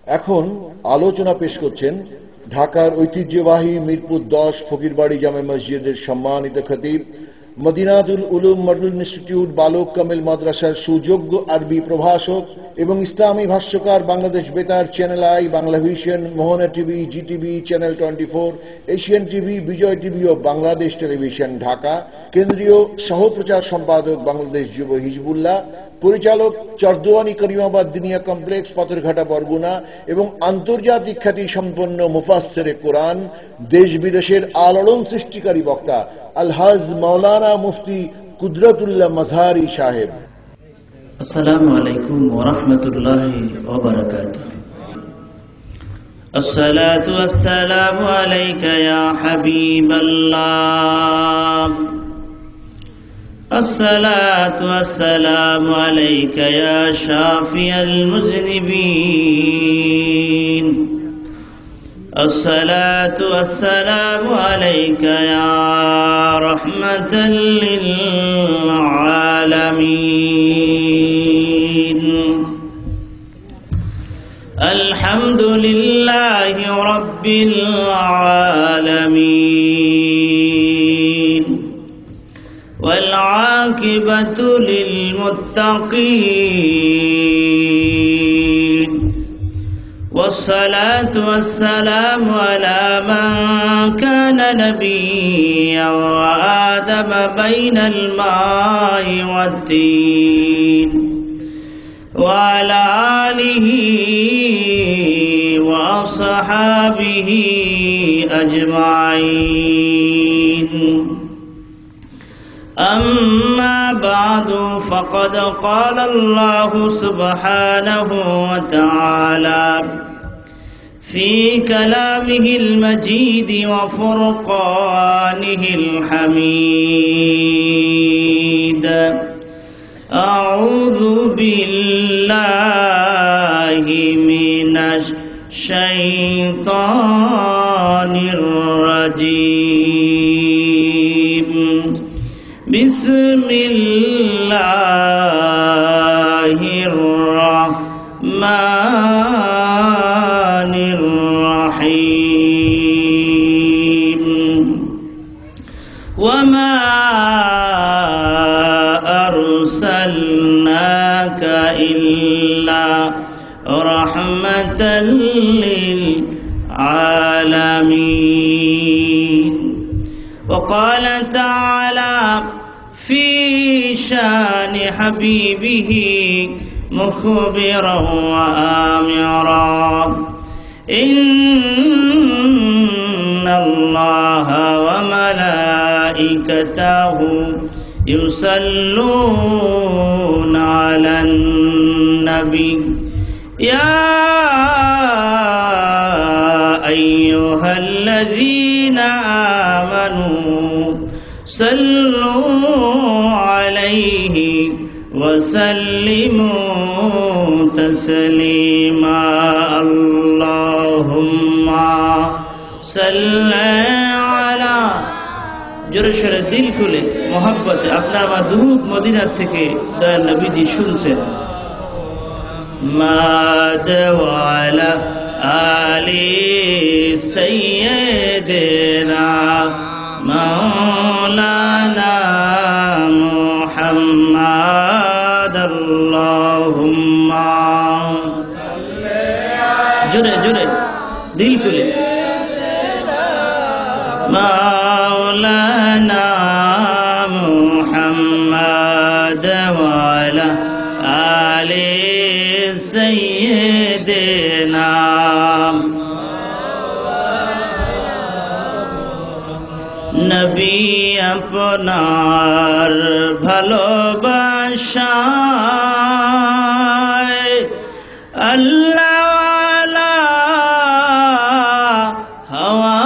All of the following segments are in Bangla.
এখন আলোচনা পেশ করছেন ঢাকার ঐতিহ্যবাহী মিরপুর 10 ফকিরবাড়ি জামে মসজিদের সম্মানিত খতিব, মদিনাতুল উলুম মডেল ইনস্টিটিউট বালক কামিল মাদ্রাসার সুযোগ্য আরবি প্রভাষক এবং ইসলামী ভাষ্যকার, বাংলাদেশ বেতার, channel I, Bangla vision, Mohona TV, GTV, channel 24, Asian TV, Bijoy TV ও বাংলাদেশ টেলিভিশন ঢাকা, কেন্দ্রীয় সহপ্রচার সম্পাদক বাংলাদেশ যুব হিজবুল্লাহ, পরিচালক চরদোয়ানি করিমাবাদ দিনিয়া কমপ্লেক্স, পাথরঘাটা, বরগুনা এবং আন্তর্জাতিক খ্যাতি সম্পন্ন মুফাসসিরে কোরআন, দেশ বিদেশের আলোড়ন সৃষ্টিকারী বক্তা আলহাজ মাওলানা মুফতি কুদরতুল্লাহ মাজহারি সাহেব। আসসালামু আলাইকুম ওয়া রাহমাতুল্লাহি ওয়া বারাকাতুহু। আসসালাতু ওয়াসসালামু আলাইকা ইয়া হাবিবাল্লাহ। الصلاة والسلام عليك يا شافي المذنبين. الصلاة والسلام عليك يا رحمة للعالمين. الحمد لله رب العالمين والعاقبة للمتقين، والصلاة والسلام على من كان نبيا وآدم بين الماء والطين، وعلى آله وأصحابه أجمعين. أما بعد، فقد قال الله سبحانه وتعالى في كلامه المجيد وفرقانه الحميد: أعوذ بالله من الشيطان الرجيم. بسم الله الرحمن الرحيم. وما أرسلناك إلا رحمة للعالمين. وقال تعالى في شان حبيبه مخبرا وآمرا: إن الله وملائكته يصلون على النبي يا أيها الذين آمنوا صلوا عليه وسلموا تسليما. اللهم صل على জোরেশ্বর দিল খুলে মোহাব্বতে আপনার আমার দুরূদ মদিনার থেকে দয়াল নবীজি শুনছেন। মাদ ওয়ালা আলি সাইয়্যিদিনা মাওলানা মুহাম্মদ। আল্লাহুম্মা জোরে জোরে দিল খুলে মাওলানা মুহাম্মদ ওয়ালা আলি সাইয়্যিদিনা। নবী আপনার ভালোবাসায় আল্লাহওয়ালা হওয়া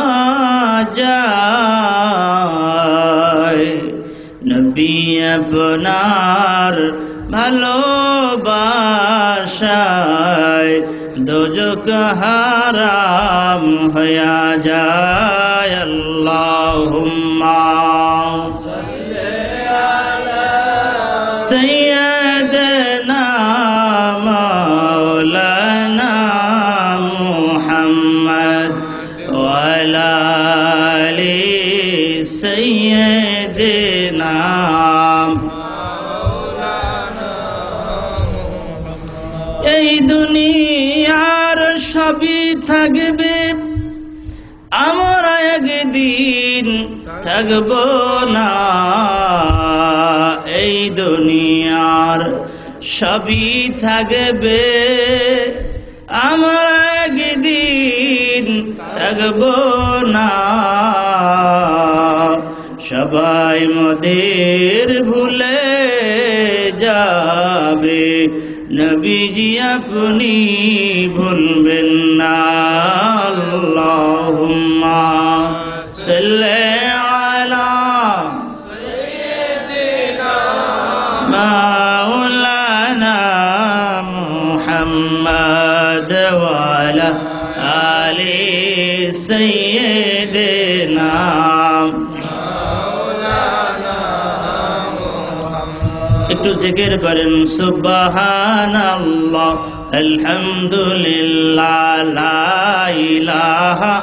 যায়। নবী আপনার ভালোবাসায় দোজখ হারাম হয়ে যায়। আল্লাহুম্মা সাল্লি আলা সাইয়্যিদিনা মাওলানা থাকবে, আমরা একদিন থাকব না। এই দুনিয়ার সবই থাকবে, আমরা একদিন থাকব না। সবাই মোদের ভুলে যাবে, নবীজি আপনি ভুলবেন না। আল্লাহুম্মা সাল্লি আলা সাইয়্যিদিনা মাওলানা মুহাম্মদ ওয়া আলা আলি সাইয়্যিদিনা। একটু জিকির করেন সুবহানাল্লাহ, আলহামদুলিল্লাহ, লা ইলাহা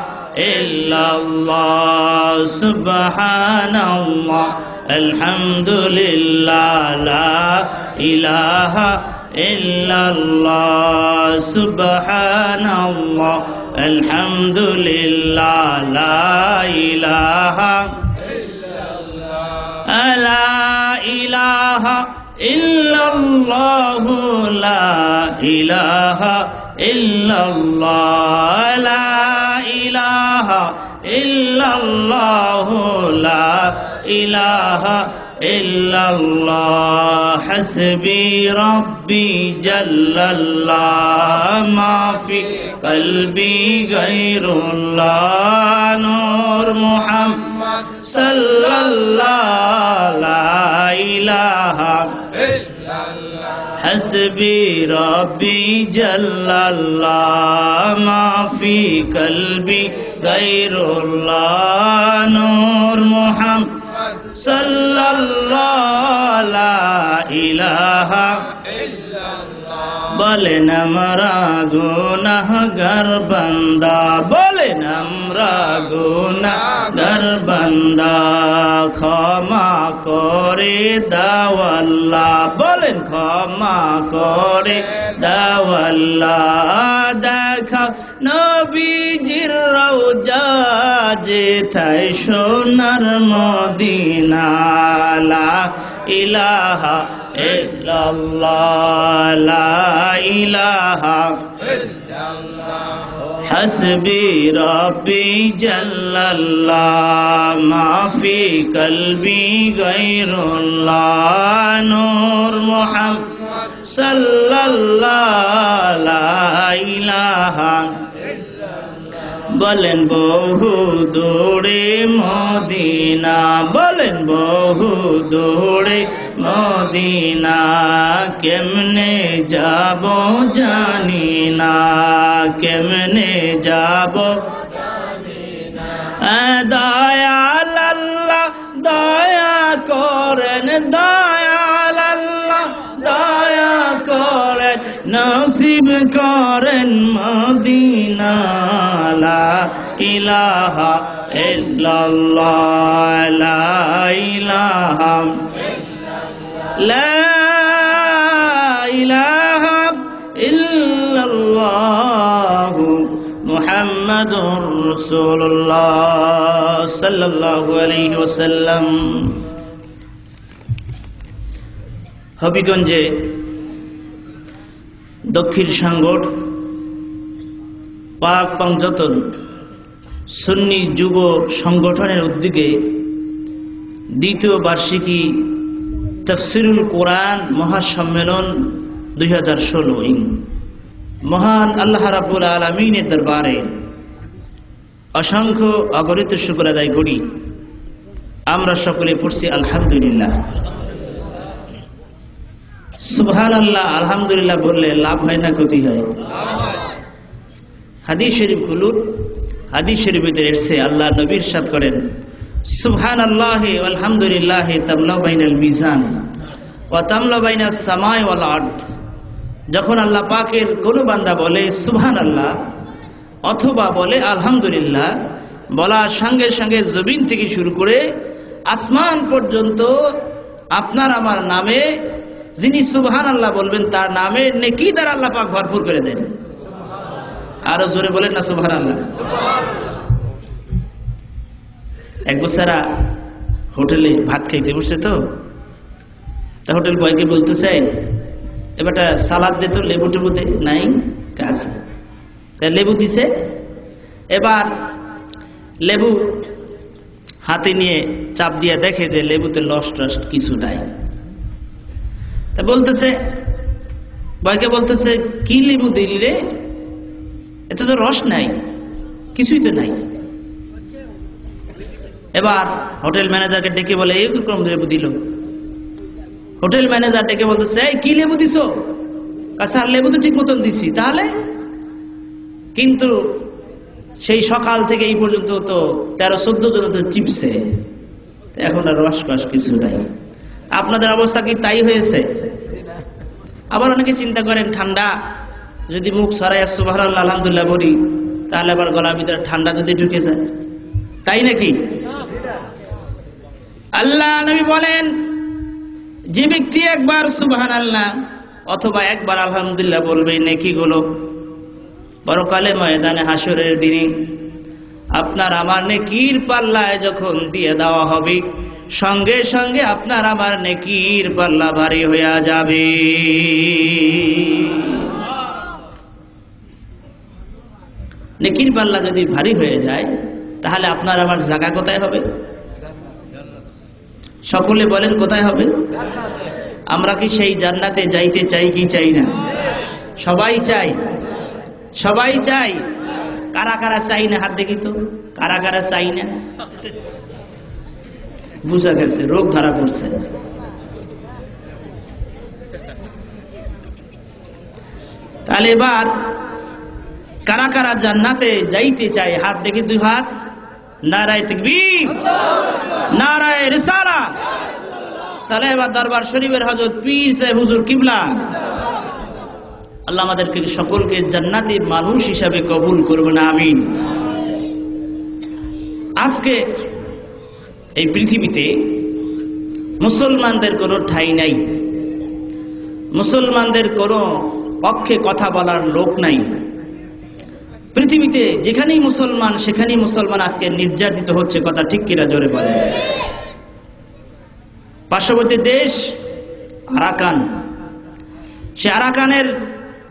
ইল্লাল্লাহ। সুবহানাল্লাহ, আলহামদুলিল্লাহ, লা ইলাহা ইল্লাল্লাহ। সুবহানাল্লাহ, আলহামদুলিল্লাহ, লা ইলাহা লা ইলাহা ইল্লাল্লাহু, লা ইলাহা ইল্লাল্লাহ, লা ইলাহা ইল্লাল্লাহু, লা ইলাহা ইল্লাল্লাহ। হাসবি রব্বি জাল্লাল্লাহ, মা ফি কলবি গায়রুল্লাহ। নূর মুহাম্মদ সাল্লাল্লাহ, লা ইলাহা ইল্লাল্লাহ। হাসবি রব্বি জাল্লাল্লাহ, মা ফি কলবি গায়রুল্লাহ। নূর মুহাম্মদ সাল্লাল্লাহু, লা ইলাহা ইল্লাল্লাহ। বলেন আমরা গুনাহগার বান্দা, বলেন আমরা গুনাহগার বান্দা, ক্ষমা করে দাও আল্লাহ। বলেন ক্ষমা করে দাও আল্লাহ। দেখা নবীজির রওজা যেথায় সোনার মদিনা, লা ইলাহা ইল্লাল্লাহ, লা ইলাহা ইল্লাল্লাহ। হাসবি রব্বি জাল্লাল্লাহ, মা ফি কলবি গায়রুল্লাহ। নূর মুহাম্মদ সাল্লাল্লাহু, লা ইলাহা। বলেন বহু দূরে মদিনা, বলেন বহু দূরে মদিনা, কেমনে যাব জানি না, কেমনে যাব জানি না। দয়াল আল্লাহ দয়া করেন, দয়াল আল্লাহ দয়া করেন, নসিব করেন মদিনা, লা ইলাহা ইল্লাল্লাহ, লা ইলাহা লা ইলাহা ইল্লাল্লাহ মুহাম্মাদুর রাসূলুল্লাহ সাল্লাল্লাহু আলাইহি ওয়াসাল্লাম। হবিগঞ্জে দক্ষিণ সাংগঠ পাক পাঞ্জতন সুন্নি যুব সংগঠনের উদ্যোগে দ্বিতীয় বার্ষিকী তাফসিরুল কোরআন মহাসম্মেলন 2016 মহান আল্লাহ রাব্বুল আলামিনের দরবারে অসংখ্য অগণিত শুকর আদায় করি। আমরা সকলে পড়ছি আলহামদুলিল্লাহ। সুবহানাল্লাহ, আলহামদুলিল্লাহ বললে লাভ হয় না ক্ষতি হয়? হাদিস শরীফ খুলুন, হাদিস শরীফের এসে আল্লাহ নবী ইরশাদ করেন, সুবহানাল্লাহি ওয়ালহামদুলিল্লাহি তামলা বাইনাল মিজান ওয়া তামলা বাইনাস সামাই ওয়াল আরদ। যখন আল্লাহ পাকের কোনো বান্দা বলে সুবহানাল্লাহ অথবা বলে আলহামদুলিল্লাহ, বলার সঙ্গে সঙ্গে জমিন থেকে শুরু করে আসমান পর্যন্ত আপনার আমার নামে যিনি সুবহানাল্লাহ বলবেন তার নামে নেকি দ্বারা আল্লাহ পাক ভরপুর করে দেন। আরো জোরে বলেন না সুবহানাল্লাহ। এক বছরা হোটেলে ভাত খাইতে বসছে, তো তা হোটেল বয়কে বলতেছে, এবারটা সালাদ দে, তো লেবু টেবু দে। নাই, আছে। তা লেবু দিছে। এবার লেবু হাতে নিয়ে চাপ দিয়ে দেখে যে লেবুতে লস টস কিছু নাই। তা বলতেছে, বয়কে বলতেছে, কি লেবু দিলি রে, এতে তো রস নাই, কিছুই তো নাই। এবার হোটেল ম্যানেজারকে ডেকে বলে, এইরকম লেবু দিল। হোটেল ম্যানেজার ডেকে বলতেছে, এই কি লেবু দিছো? স্যার লেবু তো ঠিক মতন দিছি। তাহলে? কিন্তু সেই সকাল থেকে এই পর্যন্ত তো 13-14 জন তো চিপসে, এখন আর রসকস কিছু নাই। আপনাদের অবস্থা কি তাই হয়েছে? আবার অনেকে চিন্তা করেন, ঠান্ডা যদি মুখ সরাই সুবহানাল্লাহ আলহামদুলিল্লাহ বলি, তাহলে আবার গলার ভিতরে ঠান্ডা যদি ঢুকে যায়, তাই নাকি? আল্লাহ নবী বলেন, যে ব্যক্তি একবার সুবহানাল্লাহ অথবা একবার আলহামদুলিল্লাহ বলবে, নেকিগুলো পরকালে ময়দানে হাসরের দিনে আপনার আমার নেকির পাল্লায় যখন দিয়ে দেওয়া হবে, সঙ্গে সঙ্গে আপনার আমার নেকির পাল্লা ভারী হয়ে যাবে। নেকির পাল্লা যদি ভারী হয়ে যায়, তাহলে আপনার আমার জায়গা কোথায় হবে? সকলে বলেন, কোথায় হবে? আমরা কি সেই জান্নাতে যাইতে চাই কি চাই না? সবাই চাই, সবাই চাই। কারা কারা চাই না হাত দেখি তো, কারা কারা চাই না? বুঝা গেছে, রোগ ধরা পড়ছে। তাহলে এবার কারা কারা জান্নাতে যাইতে চাই? হাত দেখি, দুই হাত। নারায়ে তাকবীর, নারায়ে রিসালাত। সালেহাবাদ দরবার শরীফের হযরত পীর সাহেব হুজুর কিবলা, আল্লাহ আমাদেরকে সকলকে জান্নাতি মানুষ হিসাবে কবুল করবেন, আমিন। আজকে এই পৃথিবীতে মুসলমানদের কোনো ঠাঁই নাই, মুসলমানদের কোনো পক্ষে কথা বলার লোক নাই। পৃথিবীতে যেখানেই মুসলমান, সেখানেই মুসলমান আজকে নির্যাতিত হচ্ছে। কথা ঠিক কিনা জোরে বলেন? পার্শ্ববর্তী দেশ আরাকান, সে আরাকানের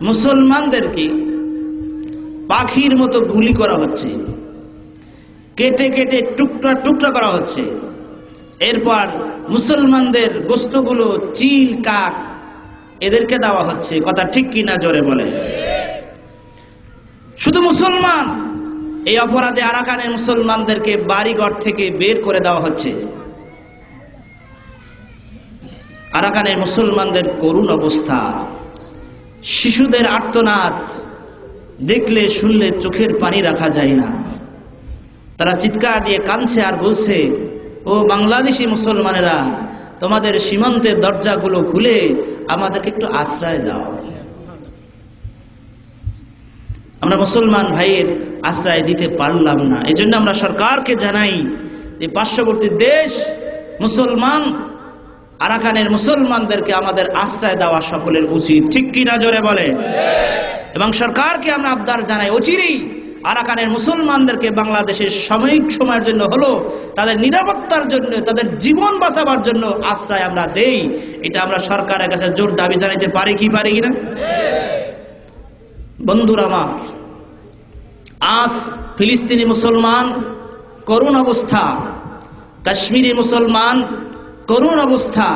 মুসলমানদেরকে পাখির মতো গুলি করা হচ্ছে, কেটে কেটে টুকরা টুকরা করা হচ্ছে। এরপর মুসলমানদের গোস্তগুলো চিল কাক এদেরকে দেওয়া হচ্ছে। কথা ঠিক কিনা জোরে বলে? শুধু মুসলমান, এই অপরাধে আরাকানের মুসলমানদেরকে বাড়িঘর থেকে বের করে দেওয়া হচ্ছে। আরাকানের মুসলমানদের করুণ অবস্থা, শিশুদের আর্তনাদ দেখলে শুনলে চোখের পানি রাখা যায় না। তারা চিৎকার দিয়ে কাঁদছে আর বলছে, ও বাংলাদেশি মুসলমানেরা, তোমাদের সীমান্তের দরজাগুলো খুলে আমাদেরকে একটু আশ্রয় দাও। আমরা মুসলমান ভাইয়ের আশ্রয় দিতে পারলাম না। এই জন্য আমরা সরকারকে জানাই যে পার্শ্ববর্তী দেশ মুসলমান আরাকানের মুসলমানদেরকে আমাদের আশ্রয় দেওয়া সকলের উচিত। ঠিক কিনা জোরে বলে? এবং সরকারকে আমরা আবদার জানাই, অচিরেই আরাকানের মুসলমানদেরকে বাংলাদেশের সাময়িক সময়ের জন্য হলো তাদের নিরাপত্তার জন্য, তাদের জীবন বাঁচাবার জন্য আশ্রয় আমরা দেই। এটা আমরা সরকারের কাছে জোর দাবি জানাইতে পারি কি পারি কিনা? বন্ধুরা আমার, আজ ফিলিস্তিনি মুসলমান করুণ অবস্থা, কাশ্মীরি মুসলমান করুণ অবস্থা,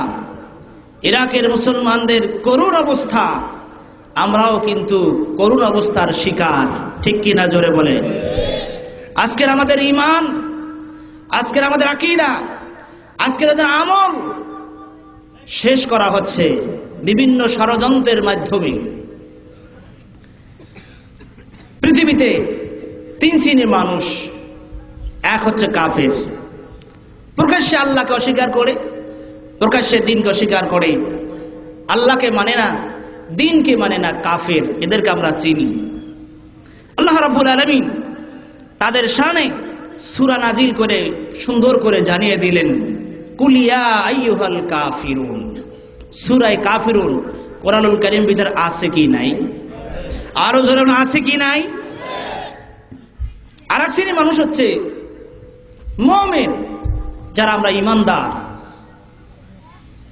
ইরাকের মুসলমানদের করুণ অবস্থা, আমরাও কিন্তু করুণ অবস্থার শিকার। ঠিক কিনা জোরে বলে? আজকের আমাদের ঈমান, আজকের আমাদের আকীদা, আজকের আমাদের আমল শেষ করা হচ্ছে বিভিন্ন ষড়যন্ত্রের মাধ্যমে। পৃথিবীতে 3 শ্রেণীর মানুষ। এক হচ্ছে কাফের, প্রকাশ্যে আল্লাহকে অস্বীকার করে, প্রকাশ্যে দিনকে অস্বীকার করে, আল্লাহকে মানে না, দিনকে মানে না, কাফের। এদেরকে আমরা চিনি। আল্লাহ রাব্বুল আলামিন তাদের শানে সূরা নাজিল করে সুন্দর করে জানিয়ে দিলেন, কুল ইয়া আইয়ুহাল কাফিরুন। সূরা কাফিরুন কোরআনুল কারীম ভিতর আছে কি নাই? আরো জোরে আছে কি নাই? আর এক শ্রেণীর মানুষ হচ্ছে মুমিন, যারা আমরা ঈমানদার,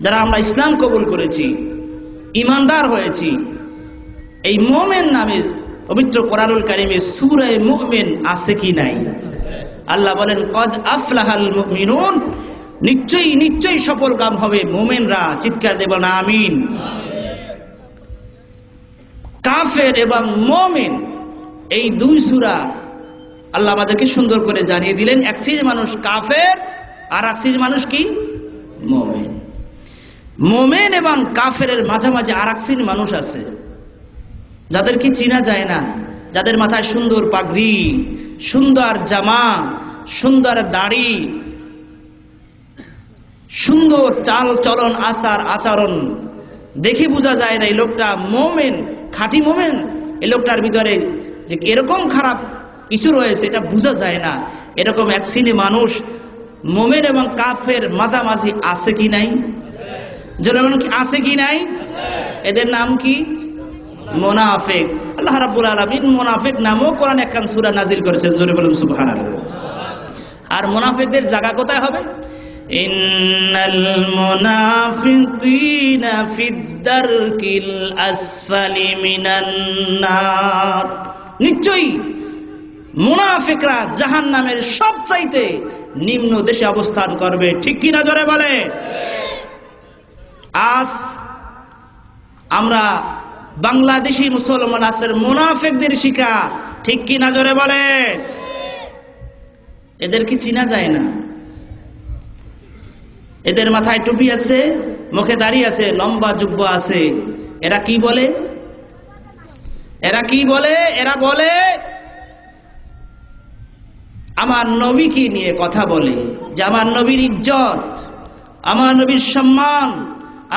যারা আমরা ইসলাম কবুল করেছি, ঈমানদার হয়েছি। এই মুমিন নামের পবিত্র কোরআনুল কারীমে সূরা মুমিন আছে কি নাই? আল্লাহ বলেন কদ আফলাহাল মুমিনুন, নিশ্চয়ই নিশ্চয়ই সফল কাম হবে মুমিনরা। চিৎকার দেব না আমিন। কাফের এবং মুমিন এই দুই সূরা আল্লাহ আমাদেরকে সুন্দর করে জানিয়ে দিলেন। এক শ্রেণীর মানুষ কাফের, আর এক শ্রেণীর মানুষ কি? মুমিন। মুমিন এবং কাফেরের মাঝামাঝি আর এক শ্রেণীর মানুষ আছে, যাদেরকে চিনা যায় না, যাদের মাথায় সুন্দর পাগড়ি, সুন্দর জামা, সুন্দর দাড়ি, সুন্দর চাল চলন, আচার আচরণ দেখে বোঝা যায় না এই লোকটা মুমিন, খাঁটি মুমিন। এই লোকটার ভিতরে যে এরকম খারাপ কিছু রয়েছে এটা বোঝা যায় না। এরকম এক শ্রেণী মানুষ মুমিন এবং কাফের মাঝামাঝি আছে কি নাই? যেমন কি আছে কি নাই? এদের নাম কি? মুনাফিক। আল্লাহ রাব্বুল আলামিন মুনাফিক নামও কোরআন একখান সূরা নাজিল করেছেন। জোরে বলুন সুবহানাল্লাহ। আর মুনাফিকদের জায়গা কোথায় হবে? ইন্নাল মুনাফিকিনা ফিদ-দারকিল আসফালি মিনান নার, নিশ্চয়ই মুনাফিকরা জাহান্নামের সবচাইতে নিম্ন দেশে অবস্থান করবে। ঠিক কি না? জোরে বলে। আজ আমরা বাংলাদেশি মুসলমান আছেন মুনাফিকদের শিকার। ঠিক কি না? জোরে বলে। এদের কি চিনা যায় না? এদের মাথায় টুপি আছে, মুখে দাড়ি আছে, লম্বা জুব্বা আছে। এরা কি বলে? এরা কি বলে? এরা বলে আমার নবীকে নিয়ে কথা বলে, যে আমার নবীর ইজ্জত, আমার নবীর সম্মান,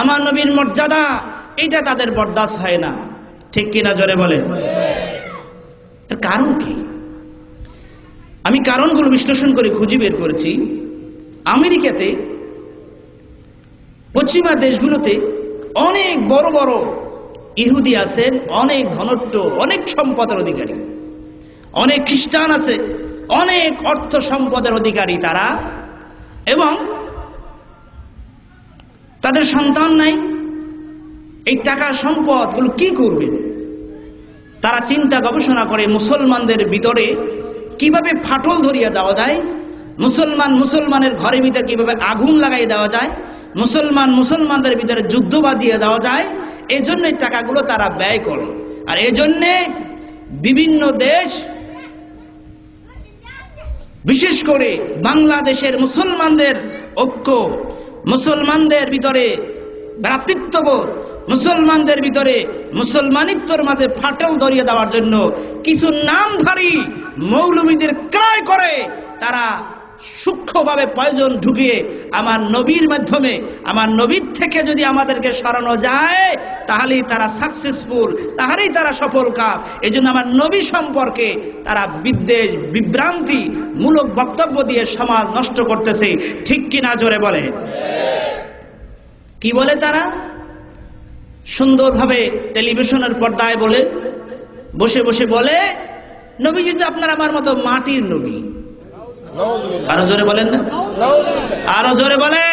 আমার নবীর মর্যাদা, এটা তাদের বরদাস্ত হয় না। ঠিক কিনা? জোরে বলে। এর কারণ কি? আমি কারণগুলো বিশ্লেষণ করে খুঁজে বের করেছি। আমেরিকাতে, পশ্চিমা দেশগুলোতে অনেক বড় বড় ইহুদি আছেন, অনেক ধনট্য, অনেক সম্পদের অধিকারী। অনেক খ্রিস্টান আছে, অনেক অর্থ সম্পদের অধিকারী তারা, এবং তাদের সন্তান নাই। এই টাকা সম্পদগুলো কি করবে? তারা চিন্তা গবেষণা করে মুসলমানদের ভিতরে কিভাবে ফাটল ধরিয়ে দেওয়া যায়, মুসলমানের ঘরের ভিতরে কিভাবে আগুন লাগাই দেওয়া যায়, মুসলমানদের ভিতরে যুদ্ধ বাঁধিয়ে দেওয়া যায়। এই জন্য এই টাকাগুলো তারা ব্যয় করে। আর এই জন্যে বিভিন্ন দেশ, বিশেষ করে বাংলাদেশের মুসলমানদের ঐক্য, মুসলমানদের ভিতরে ভ্রাতৃত্ববোধ, মুসলমানদের ভিতরে মুসলমানিত্বর মাঝে ফাটল ধরিয়ে দেওয়ার জন্য কিছু নামধারী মৌলবীদের ক্রয় করে তারা সূক্ষ্মভাবে প্রয়োজন ঢুকিয়ে আমার নবীর মাধ্যমে, আমার নবীর থেকে যদি আমাদেরকে সরানো যায় তাহলেই তারা সাকসেসফুল, তাহলেই তারা সফল কাম। এই জন্য আমার নবী সম্পর্কে তারা বিদ্বেষ, বিভ্রান্তি মূলক বক্তব্য দিয়ে সমাজ নষ্ট করতেছে। ঠিক কিনা? জোরে বলে। কি বলে তারা? সুন্দরভাবে টেলিভিশনের পর্দায় বলে, বসে বসে বলে, নবীজি তো আপনার আমার মতো মাটির নবী। আরো জোরে বলেন না? আরো জোরে বলে।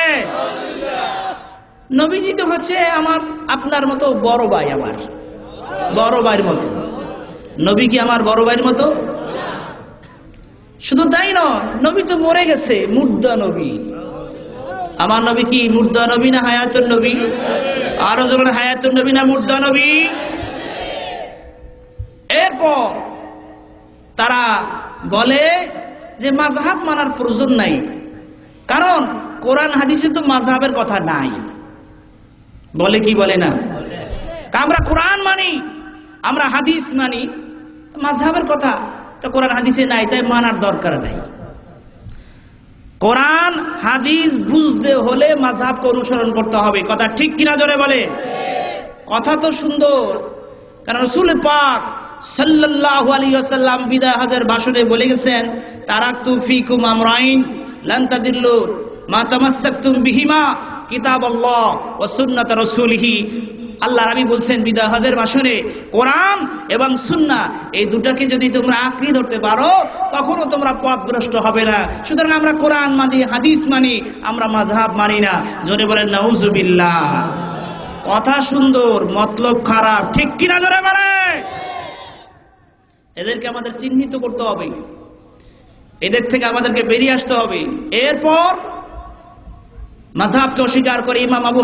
নবীজি তো হচ্ছে আমার আপনার মতো বড় ভাই, আমার বড় ভাইয়ের মতো। নবী কি আমার বড় ভাইয়ের মতো? শুধু তাই নয়, নবী তো মরে গেছে, মুর্দা নবী। আমার নবী কি মুর্দা নবী না হায়াতুন নবী? আরো জোরে, হায়াতুন নবী না মুর্দা নবী? এরপর তারা বলে যে মাযহাব মানার প্রয়োজন নাই, কারণ কোরআন হাদিসে তো মাযহাবের কথা নাই। বলে কি বলে না? আমরা কোরআন মানি, আমরা হাদিস মানি, মাযহাবের কথা তো কোরআন হাদিসে নাই, তাই মানার দরকার নাই। কোরআন হাদিস বুঝতে হলে মাযহাবকে অনুসরণ করতে হবে। কথা ঠিক কিনা? জোরে বলে। কথা তো সুন্দর, কারণ রাসূল পাক সাল্লাল্লাহু আলাইহি ওয়াসাল্লাম বিদায় হজের ভাষণে বলে গেছেন, তারাকতু ফিকুম আমরাইন লান তাদিল্লু মা তামাসসাকতুম বিহিমা কিতাবাল্লাহ ওয়া সুন্নাত রাসূলিহি আল্লাহ নবী বলছেন বিদায় হজের ভাষণে, কোরআন এবং সুন্নাহ এই দুটাকে যদি তোমরা আঁকড়ে ধরতে পারো কখনো তোমরা পথভ্রষ্ট হবে না। সুতরাং আমরা কোরআন মানি, হাদিস মানি, আমরা মাযহাব মানি না। জোরে বলেন নাউজুবিল্লাহ। কথা সুন্দর, মতলব খারাপ, ঠিক কিনা জোরে বলে? এদেরকে আমাদের চিহ্নিত করতে হবে, এদের থেকে আমাদেরকে বেরিয়ে আসতে হবে। এরপর মাযহাবকে অস্বীকার করে ইমাম আবু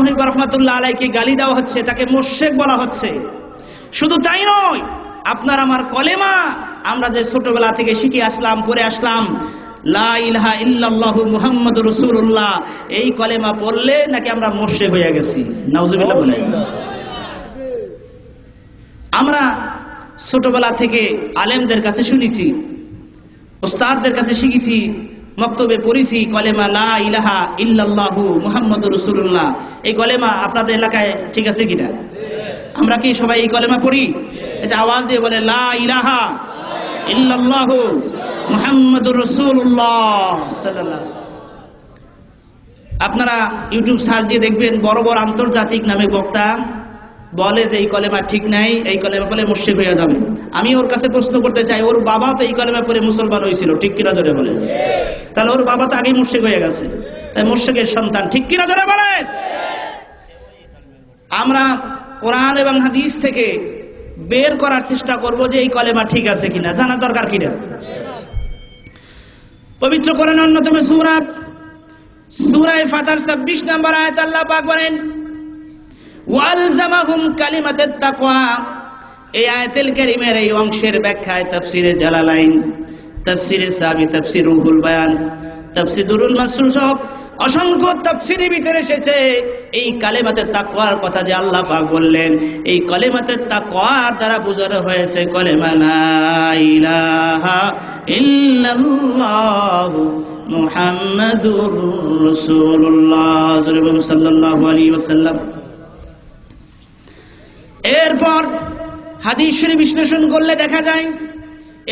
হানিফা রাহমাতুল্লাহ আলাইহিকে গালি দেওয়া হচ্ছে, তাকে মুশরিক বলা হচ্ছে। শুধু তাই নয়, আপনার আমার কলেমা আমরা যে ছোটবেলা থেকে শিখে আসলাম, পড়ে আসলাম, লা ইলাহা ইল্লাল্লাহু মুহাম্মাদুর রাসূলুল্লাহ, এই কলেমা পড়লে নাকি আমরা মুশরিক হয়ে গেছি। নাউজুবিল্লাহ বলেন। আমরা ছোটবেলা থেকে আলেমদের কাছে শুনেছি, ওস্তাদদের কাছে শিখেছি, মক্তবে পড়েছি কলেমা লা ইলাহা ইল্লাল্লাহু মুহাম্মাদুর রাসূলুল্লাহ। এই কলেমা আপনাদের এলাকায় ঠিক আছে কিনা? আমরা কি সবাই এই কলেমা পড়ি? এটা আওয়াজ দিয়ে বলে, লা ইলাহা ইল্লাল্লাহু মুহাম্মাদুর রাসূলুল্লাহ সাল্লাল্লাহু। আপনারা ইউটিউব সার্চ দিয়ে দেখবেন, বড় বড় আন্তর্জাতিক নামে বক্তা বলে যে এই কলেমা ঠিক নাই, এই কলেমা বলে মুশরিক হয়ে যাবে। আমি ওর কাছে প্রশ্ন করতে চাই, ওর বাবা তো এই কলেমা পড়ে মুসলমান হয়েছিল, ঠিক কিনা জোরে বলে? তাহলে ওর বাবা তো আগেই মুশরিক হয়ে গেছে, তাই মুশরিকের সন্তান, ঠিক কিনা জোরে বলে? আমরা কোরআন এবং হাদিস থেকে বের করার চেষ্টা করব যে এই কলেমা ঠিক আছে কিনা, জানা দরকার কিনা। পবিত্র কোরআনের অন্যতম সূরা ফাতির 26 নম্বর আয়াত আল্লাহ পাক বলেন, ওয়ালজামাহুম কালিমাতাত তাকওয়া। এই আয়াতুল কারীমের এই অংশের ব্যাখ্যায় তাফসিরে জালালাইন, তাফসিরে সাবি, তাফসির রুহুল বায়ান, তাফসির দুরুল মাসরুর সহ অসংখ্য তাফসিরের ভিতরে এসেছে এই কালিমাতে তাকওয়ার কথা যে আল্লাহ পাক বললেন, এই কালিমাতে তাকওয়ার দ্বারা বোঝানো হয়েছে কলেমা লা ইলাহা ইল্লাল্লাহু মুহাম্মাদুর রাসূলুল্লাহ সাল্লাল্লাহু আলাইহি ওয়াসাল্লাম। এরপর হাদিস শরীফ বিশ্লেষণ করলে দেখা যায়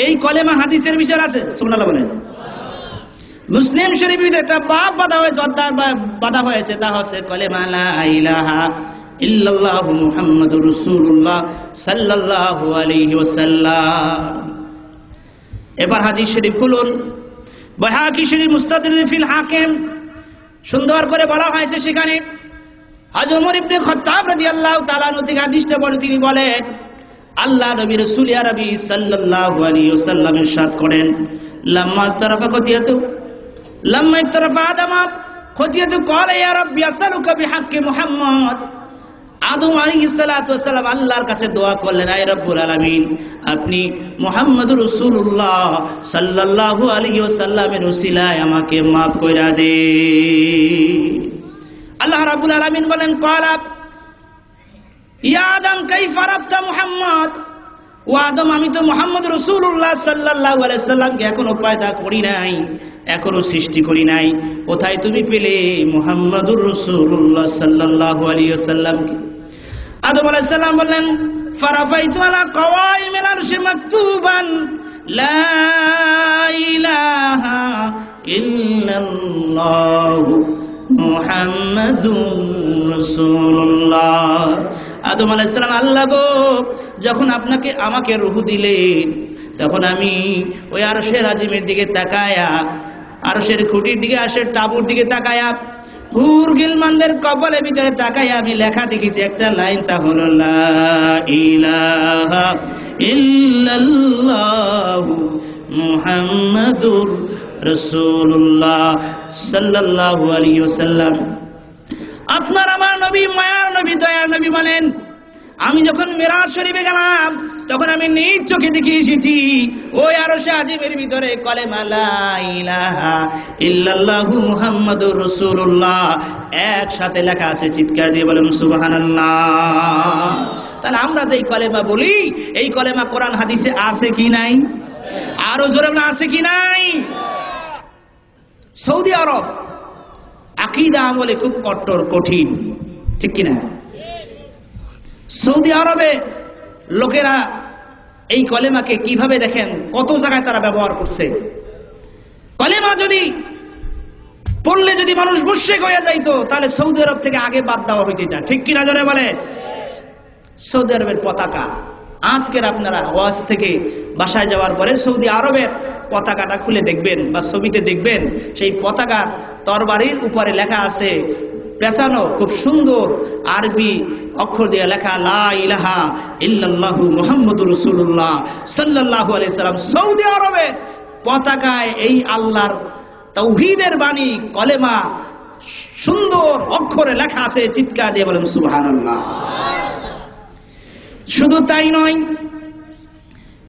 এই কলেমা হাদিসের বিচার আছে। সুবহানাল্লাহ বলেন। মুসলিম শরীফে একটা বাব বাঁধা হয়েছে, অধ্যায় বাঁধা হয়েছে, তা হচ্ছে কলেমা লা ইলাহা ইল্লাল্লাহু মুহাম্মাদুর রাসূলুল্লাহ সাল্লাল্লাহু আলাইহি ওয়াসাল্লাম। এবার হাদিস শরীফ খুলুন, বাইহাকি শরীফ মুস্তাদরিক ফিল হাকিম, সুন্দর করে বলা হয়েছে সেখানে হযরত ওমর ইবনে খাত্তাব রাদিয়াল্লাহু তাআলা আনহু থেকে হাদিসটা বলে তিনি বলেন, আল্লাহ নবী রাসূল আরবি সাল্লাল্লাহু আলাইহি ওয়াসাল্লাম ইরশাদ করেন, লাম্মা তারাফা আদম খতিয়াতু ক্বালা ইয়া রাব্বি আসআলুকা বিহাক্কি মুহাম্মদ। আদম আলাইহিস সালাতু ওয়াস সালাম আল্লাহর কাছে দোয়া করলেন, আয় রব্বুল আলামিন, আপনি মুহাম্মদুর রাসূলুল্লাহ সাল্লাল্লাহু আলাইহি ওয়াসাল্লামের ওসিলায় আমাকে maaf কইরা দে। আল্লাহ রাব্বুল আলামিন বলেন, ক্বালা ইয়া আদম কাইফা রাবতা মুহাম্মদ। ও আদম, আমি তো মুহাম্মদ রাসূলুল্লাহ সাল্লাল্লাহু আলাইহি ওয়াসাল্লামকে এখনো পয়দা করি নাই, এখনো সৃষ্টি করি নাই, কোথায় তুমি পেলে মুহাম্মদুর রাসূলুল্লাহ সাল্লাল্লাহু আলাইহি ওয়াসাল্লামকে? আদম আলাইহিস সালাম বললেন, ফারাফাইতু আলা কাওয়াইমিল আরশি মাকতুবান লা ইলাহা ইল্লাল্লাহু মুহাম্মাদুর রাসূলুল্লাহ। আদম আলাইহিস সালাম, আল্লাহ গো, যখন আমাকে রূহ দিলেন, তখন আমি ওই আরশের আজিমের দিকে তাকায়া, আরশের খুঁটির দিকে, আরশের তাঁবুর দিকে তাকায়া, হুর গিলমানদের কপালের ভিতরে তাকায়া আমি লেখা দেখেছি একটা লাইন, তা হলো লা ইলাহা ইল্লাল্লাহু মুহাম্মাদুর রাসূলুল্লাহ সাল্লাল্লাহু আলাইহি ওয়াসাল্লাম। আপনার আমার নবী, মায়ার নবী, দয়ার নবী বলেন, আমি যখন মিরাজ শরীফে গেলাম তখন আমি নিজ চোখে দেখে এসেছি ওই আরশে আজিমের ভিতরে কলেমা লা ইলাহা ইল্লাল্লাহু মুহাম্মাদুর রাসূলুল্লাহ একসাথে লেখা আছে। চিৎকার দিয়ে বলেন সুবহানাল্লাহ। তাহলে আমরা যে কলেমা বলি, এই কলেমা কোরআন হাদিসে আছে কি নাই? আরো জোরে বলেন, আছে কি নাই? সৌদি আরব আকীদা আমলে খুব কঠোর, কঠিন, ঠিক কিনা? সৌদি আরবে লোকেরা এই কলেমাকে কিভাবে দেখেন, কত জায়গায় তারা ব্যবহার করছে। কলেমা যদি পড়লে যদি মানুষ মুশরিক হয়ে যাইতো তাহলে সৌদি আরব থেকে আগে বাদ দেওয়া হইতো। এটা ঠিক কিনা জোরে বলে? সৌদি আরবের পতাকা আজকের আপনারা ওয়াজ থেকে বাসায় যাওয়ার পরে সৌদি আরবের পতাকাটা খুলে দেখবেন বা ছবিতে দেখবেন, সেই পতাকা তরবারির উপরে লেখা আছে, পেছানো খুব সুন্দর আরবি অক্ষর দিয়ে লেখা লা ইলাহা ইল্লাল্লাহু মুহাম্মাদুর রাসূলুল্লাহ সাল্লাল্লাহু আলাইহি সাল্লাম। সৌদি আরবের পতাকায় এই আল্লাহর তাওহীদের বাণী কলেমা সুন্দর অক্ষরে লেখা আছে। চিৎকার দিয়ে বলেন সুবহানাল্লাহ। শুধু তাই নয়,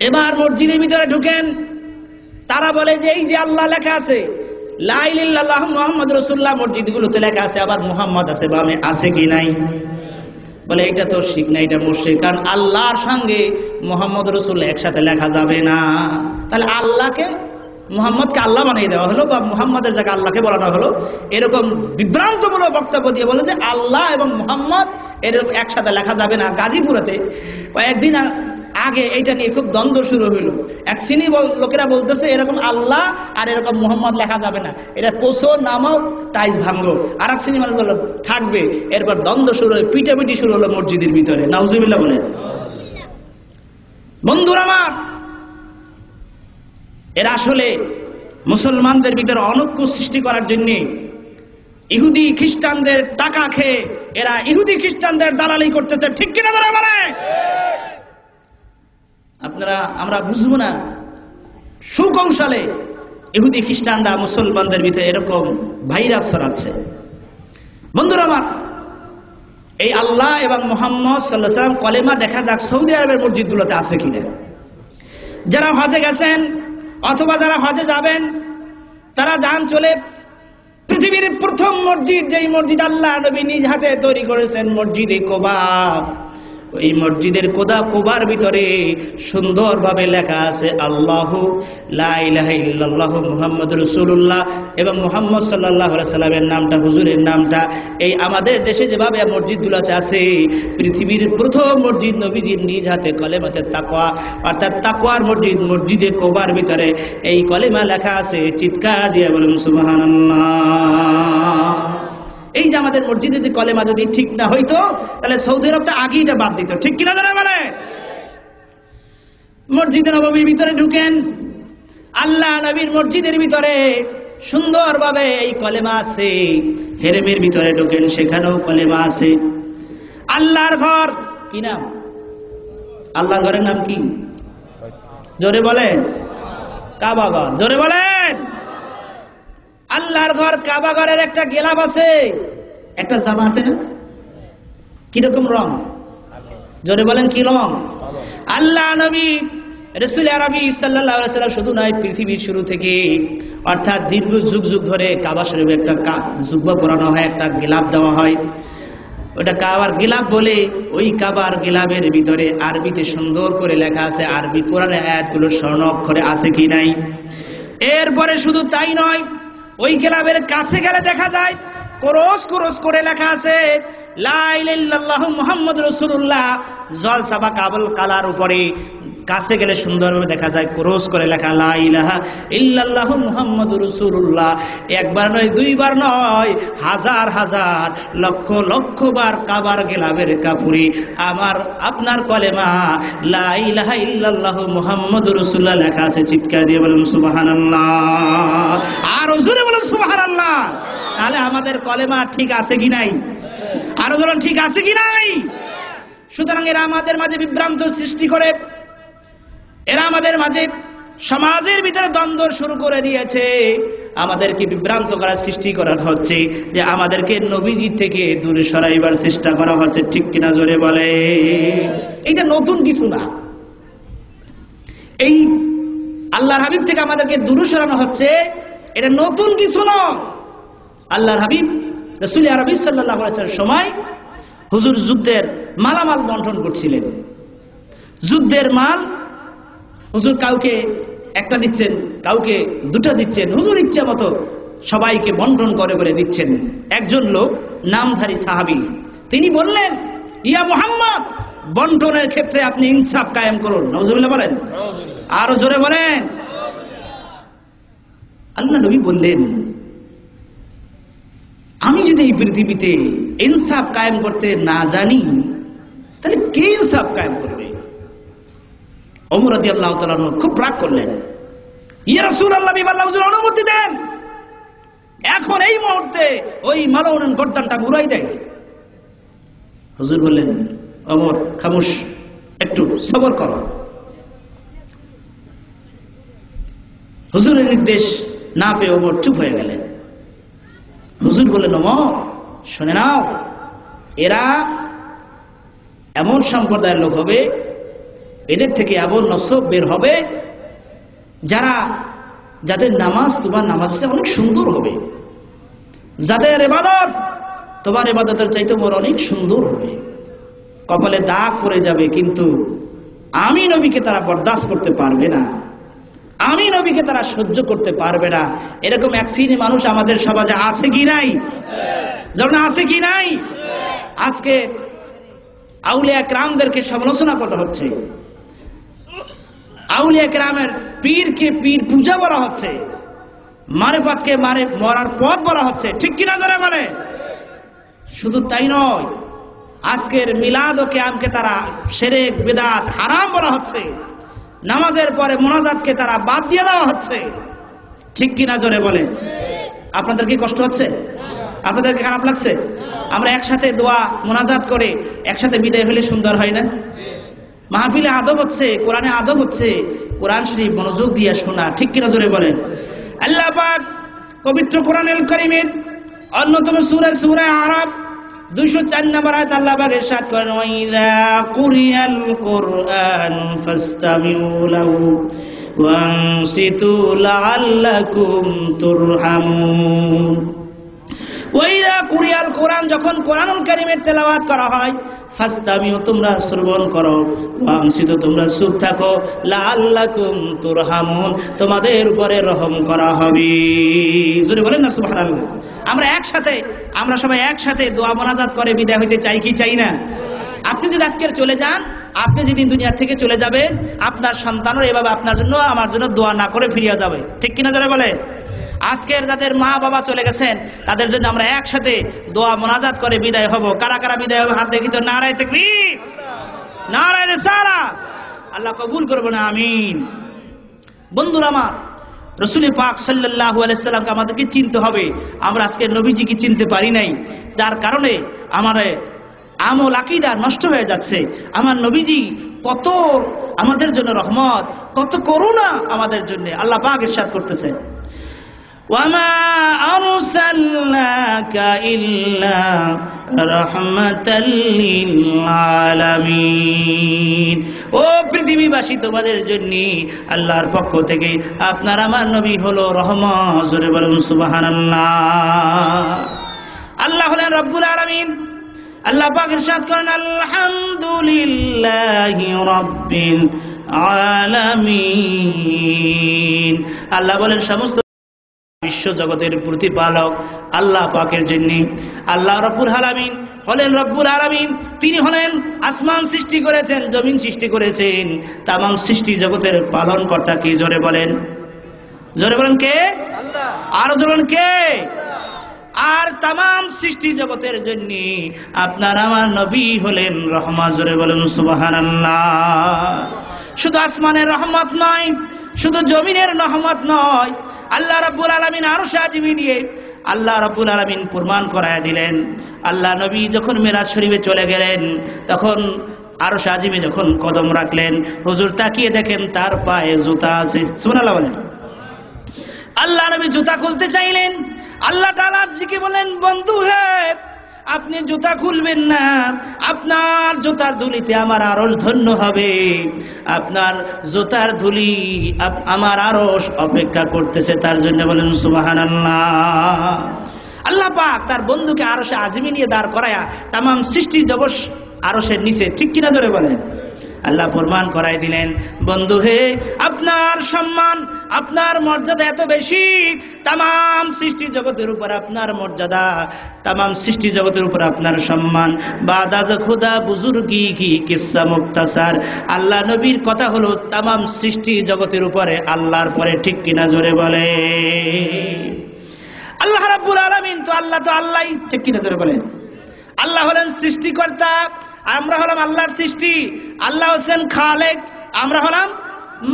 এবার মসজিদের ভিতরে ঢুকেন, তারা বলে যে এই যে আল্লাহ লেখা আছে লা ইলাহা ইল্লাল্লাহ মুহাম্মাদুর রাসূলুল্লাহ, মসজিদগুলোতে লেখা আছে, আবার মুহাম্মদ আছে বামে, আছে কি নাই? বলে এটা তো ঠিক না, এটা মুশরিক, কারণ আল্লাহর সঙ্গে মুহাম্মদ রাসূলুল্লাহ একসাথে লেখা যাবে না। তাহলে আল্লাহকে মুহাম্মদকে আল্লাহ বানিয়ে দেওয়া হলো বা মুহাম্মদের জায়গায় আল্লাহকে বলানো হলো, এরকম বিভ্রান্তমূলক বক্তব্য দিয়ে বলে যে আল্লাহ এবং মুহাম্মদ এরকম একসাথে লেখা যাবে না। গাজীপুরেতে কয়েকদিন আগে এইটা নিয়ে খুব দ্বন্দ্ব শুরু হইল। এক শ্রেণী লোকেরা বলতেছে এরকম আল্লাহ আর এরকম মুহাম্মদ লেখা যাবে না, এটা পোষো নামাও টাইজ ভাঙ্গো। আর এক শ্রেণী মানুষ বলল থাকবে। এরপর দ্বন্দ্ব শুরু হয়ে পিটাপিটি শুরু হলো মসজিদের ভিতরে। নাউজুবিল্লাহ বলেন। বন্ধুরা আমার, এরা আসলে মুসলমানদের ভিতরে অনৈক্য সৃষ্টি করার জন্য ইহুদি খ্রিস্টানদের টাকা খেয়ে এরা ইহুদি খ্রিস্টানদের দালালি করতেছে। ঠিক কিনা ধরে বলে? আপনারা আমরা বুঝবো না, সুকৌশলে ইহুদি খ্রিস্টানরা মুসলমানদের ভিতরে এরকম ভাইরাস ছড়াচ্ছে। বন্ধুরা আমার, এই আল্লাহ এবং মুহাম্মদ সাল্লাল্লাহু আলাইহি ওয়াসাল্লাম কলেমা দেখা যাক সৌদি আরবের মসজিদগুলোতে আছে কিনা। যারা হজে গেছেন অথবা যারা হজে যাবেন তারা যান চলে পৃথিবীর প্রথম মসজিদ, যেই মসজিদ আল্লাহ নবী নিজ হাতে তৈরি করেছেন, মসজিদে কুবা। ওই মসজিদের কোবার ভিতরে সুন্দরভাবে লেখা আছে আল্লাহু লা ইলাহা ইল্লাল্লাহু মুহাম্মাদুর রাসূলুল্লাহ, এবং মুহাম্মদ সাল্লাল্লাহু আলাইহি সাল্লামের নামটা, হুজুরের নামটা এই আমাদের দেশে যেভাবে মসজিদগুলোতে আছে, পৃথিবীর প্রথম মসজিদ নবীজির নিজ হাতে কলেমাতে তাকওয়া অর্থাৎ তাকওয়ার মসজিদ, মসজিদে কুবার ভিতরে এই কলেমা লেখা আছে। চিৎকার দিয়ে বলুন সুবহানাল্লাহ। এই যে আমাদের মসজিদে কলেমা যদি ঠিক না হইতো তাহলে সৌদি আরব তো আগেই এটা বাদ দিত। ঠিক কিনা জানা বলে? মসজিদে নববীর ভিতরে ঢুকেন, আল্লাহ নবীর মসজিদের ভিতরে সুন্দরভাবে এই কলেমা আছে। হেরেমের ভিতরে ঢুকেন, সেখানেও কলেমা আছে। আল্লাহর ঘর কি নাম? আল্লাহর ঘরের নাম কি? জোরে বলেন। কাবা ঘর। জোরে বলেন। আল্লাহর ঘর কাবা ঘরের একটা গেলাপ আছে, একটা জামা আছে না? কিরকম রং? জোরে বলেন কি রং? আল্লাহ নবী রাসূল আরবি সাল্লাল্লাহু আলাইহি ওয়াসাল্লাম শুধু নয়, পৃথিবীর শুরু থেকে অর্থাৎ দীর্ঘ যুগ যুগ ধরে কাবা শরীফে একটা জুব্বা পরানো হয়, একটা গেলাপ দেওয়া হয়। ওটা কাবার গিলাপ বলে। ওই কাবার গিলাপের ভিতরে আরবিতে সুন্দর করে লেখা আছে, আরবি কোরআনের আয়াতগুলো স্বর্ণ অক্ষরে আছে কি নাই। এরপরে শুধু তাই নয়, ওই গিলাপের কাছে গেলে দেখা যায় ক্রস ক্রস করে লেখা আছে লা ইলাহা ইল্লাল্লাহু মুহাম্মাদুর রাসূলুল্লাহ, জলসাবা কাবুল কালার উপরে কাছে গেলে সুন্দরভাবে দেখা যায় ক্রস করে লেখা লা ইলাহা ইল্লাল্লাহু মুহাম্মাদুর রাসূলুল্লাহ। একবার নয়, দুইবার নয়, হাজার হাজার লক্ষ লক্ষ বার কাবার গেলাবের কাপুরি আমার আপনার কলেমা লা ইলাহা ইল্লাল্লাহু মুহাম্মাদুর রাসূলুল্লাহ লেখা আছে। চিৎকার দিয়ে বলুন সুবহানাল্লাহ। আর জোরে বলুন সুবহানাল্লাহ। তাহলে আমাদের কলেমা ঠিক আছে কি নাই? আরো বলুন ঠিক আছে কি নাই? সুতরাং এরা আমাদের মাঝে বিভ্রান্ত সৃষ্টি করে, এরা আমাদের মাঝে সমাজের ভিতরে দ্বন্দ্ব শুরু করে দিয়েছে। আমাদেরকে বিভ্রান্ত করার সৃষ্টি করা হচ্ছে, যে আমাদেরকে নবীজি থেকে দূরে সরাইবার চেষ্টা করা হচ্ছে। ঠিক কিনা জোরে বলে? এইটা নতুন কিছু না। এই আল্লাহর হাবিব থেকে আমাদেরকে দূরে সরানো হচ্ছে, এটা নতুন কিছু নয়। আল্লাহর হাবিব রাসূল আরবি সাল্লাল্লাহু আলাইহি ওয়াসাল্লামের সময় হুজুর যুদ্ধের মালামাল বন্টন করছিলেন। যুদ্ধের মাল হুজুর কাউকে একটা দিচ্ছেন, কাউকে দুটো দিচ্ছেন, হুজুর ইচ্ছা মতো সবাইকে বন্টন করে করে দিচ্ছেন। একজন লোক নামধারী সাহাবী, তিনি বললেন, ইয়া মুহাম্মদ, বন্টনের ক্ষেত্রে আপনি ইনসাফ কায়েম করুন। নাউজুবিল্লাহ বলেন। আরো জোরে বলেন। আল্লাহ নবী বললেন, আমি যদি এই পৃথিবীতে ইনসাফ কায়েম করতে না জানি তাহলে কে ইনসাফ কায়েম করবে? ওমর রাদিয়াল্লাহু তাআলা খুব রাগ করলেন, ইয়া রাসূলুল্লাহ, আল্লাহ হুজুর অনুমতি দেন, এখন এই মুহূর্তে ওই মালাউনের গর্দানটা উড়াই দেয়। হুজুর বললেন, ওমর খামোশ, একটু সবর করো। হুজুরের নির্দেশ না পেয়ে ওমর চুপ হয়ে গেলেন। হুজুর বললেন, ওমর শুনে নাও, এরা এমন সম্প্রদায়ের লোক হবে, এদের থেকে এমন নসব বের হবে যাদের নামাজ তোমার নামাজে অনেক সুন্দর হবে, যাদের ইবাদত তোমার ইবাদতের চাইতে মোর অনেক সুন্দর হবে, কপালে দাগ পড়ে যাবে, কিন্তু আমি নবীকে তারা বরদাস্ত করতে পারবে না, আমি নবীকে তারা সহ্য করতে পারবে না। এরকম এক শ্রেণী মানুষ আমাদের সমাজে আছে কি নাই? যেমন আছে কি নাই? আজকে আউলিয়া কেরামদেরকে সমালোচনা করা হচ্ছে, আউলিয়া কেরামের পীরকে পীর পূজা বলা হচ্ছে, মারেফাতকে মরার পথ বলা হচ্ছে, ঠিক কিনা যারা বলে? শুধু তাই নয়, আজকের মিলাদ ও কিয়ামকে তারা শিরক বিদআত হারাম বলা হচ্ছে, নামাজের পরে মোনাজাতকে তারা বাদ দিয়ে দেওয়া হচ্ছে, ঠিক কিনা জোরে বলে? আপনাদের কি কষ্ট হচ্ছে? আপনাদের কি খারাপ লাগছে? আমরা একসাথে দোয়া মোনাজাত করে একসাথে বিদায় হলে সুন্দর হয় না? মাহফিলে আদব হচ্ছে, কোরআনে আদব হচ্ছে, কোরআন শরীফ মনোযোগ দিয়ে শোনা, ঠিক কিনা জোরে বলেন? আল্লাহ পাক পবিত্র কোরআনুল কারীমের অন্যতম সূরা আরাফ 204 নম্বর আয়াত আল্লাহ পাক ইরশাদ করেন, ওয়াইযা কুরিয়াল কুরআন ফাসতামিউ লাহু ওয়ানসিতু লাআল্লাকুম তুরহামুন। ওয়াইযা কুরিয়াল কোরআন, যখন কোরআনুল কারীমের তেলাওয়াত করা হয়, ফাসতামিউ তোমরা শ্রবণ করো, ওয়ানসিতু তোমরা চুপ থাকো, লাআল্লাকুম তুরহামুন তোমাদের উপরে রহম করা হবে। জোরে বলেন না সুবহানাল্লাহ। আমরা সবাই একসাথে দোয়া মোনাজাত করে বিদায় হইতে চাই কি চাই না? আপনি যদি আজকের চলে যান, আপনি যদি দুনিয়া থেকে চলে যাবেন, আপনার সন্তানও এভাবে আপনার জন্য আমার জন্য দোয়া না করে ফিরিয়ে যাবে, ঠিক কিনা জোরে বলে? আজকের যাদের মা বাবা চলে গেছেন তাদের জন্য আমরা একসাথে দোয়া মোনাজাত করে বিদায় হব। কারা কারা বিদায় হবে হাত দেখি তো? নারায়ে তাকবীর, নারায়ে রিসালাত। আল্লাহ কবুল করবেন, আমিন। বন্ধুরা আমার, রাসূল পাক সাল্লাল্লাহু আলাইহি সাল্লামকে আমাদেরকে চিনতে হবে। আমরা আজকে নবীজিকে চিনতে পারি নাই, যার কারণে আমার আমল আকীদা নষ্ট হয়ে যাচ্ছে। আমার নবীজি কত আমাদের জন্য রহমত, কত করুণা আমাদের জন্য। আল্লাহ পাক ইরশাদ করতেছে, ওয়ামা আরসালনাকা ইল্লা রাহমাতাল লিল আলামিন। ও পৃথিবীবাসী, তোমাদের জন্য আল্লাহর পক্ষ থেকে আপনার আমার নবী হলো রহমত। জোরে বলুন সুবহানাল্লাহ। আল্লাহ হলেন রব্বুল আলামিন। আল্লাহ পাক ইরশাদ করেন, আলহামদুলিল্লাহি রাব্বিল আলামিন। আল্লাহ বলেন সমস্ত বিশ্ব জগতের প্রতিপালক আল্লাহ পাকের জন্য। আল্লাহ রব্বুল আলামিন হলেন রব্বুল আলামিন। তিনি হলেন আসমান সৃষ্টি করেছেন, জমিন সৃষ্টি করেছেন, তামাম সৃষ্টি জগতের পালন কর্তা কে? জোরে বলেন, জোরে বলেন কে? আল্লাহ। আরো জোরে বলেন কে? আর তামাম সৃষ্টি জগতের জন্য আপনার আমার নবী হলেন রহমত। জোরে বলেন সুবহানাল্লাহ। শুধু আসমানের রহমত নয়, শুধু জমিনের রহমত নয়, আল্লাহ রাব্বুল আলামিন আরশে আজিমি দিয়ে আল্লাহ রাব্বুল আলামিন প্রমাণ করায় দিলেন। আল্লাহ নবী যখন মিরাজ শরীফে চলে গেলেন, তখন আরশে আজিমে যখন কদম রাখলেন, হুজুর তাকিয়ে দেখেন তার পায়ে জুতা আছে। সুবহানাল্লাহ বলেন। আল্লাহ নবী জুতা খুলতে চাইলেন, আল্লাহ তাআলা জিকে বলেন, বন্ধু হে, আপনি জুতা খুলবেন না, আপনার জুতার ধুলিতে আমার আরশ ধন্য হবে, আপনার জুতার ধুলি আমার আরশ অপেক্ষা করতেছে, তার জন্য বলেন সুবহানাল্লাহ। আল্লাহ পাক তার বন্ধুকে আরশে আজিমি নিয়ে দাঁড় করায়া তামাম সৃষ্টি জগৎ আরশের নিচে, ঠিক কিনা জোরে বলেন? আল্লাহ প্রমাণ করাই দিলেন, বন্ধু হে, আপনার সম্মান, আপনার মর্যাদা এত বেশি, তামাম সৃষ্টি জগতের উপর আপনার মর্যাদা, তামাম সৃষ্টি জগতের উপর আপনার সম্মান। বাদাজ খুদা বুজুর্গি কি কিসসা মুক্তাসার। আল্লাহ নবীর কথা হলো তামাম সৃষ্টি জগতের উপরে আল্লাহর পরে, ঠিক কিনা জোরে বলে? আল্লাহ রাব্বুল আলামিন তো আল্লাহই, ঠিক কিনা জোরে বলেন? আল্লাহ হলেন সৃষ্টিকর্তা, আমরা হলাম আল্লাহর সৃষ্টি। আল্লাহ হোসেন খালেক, আমরা হলাম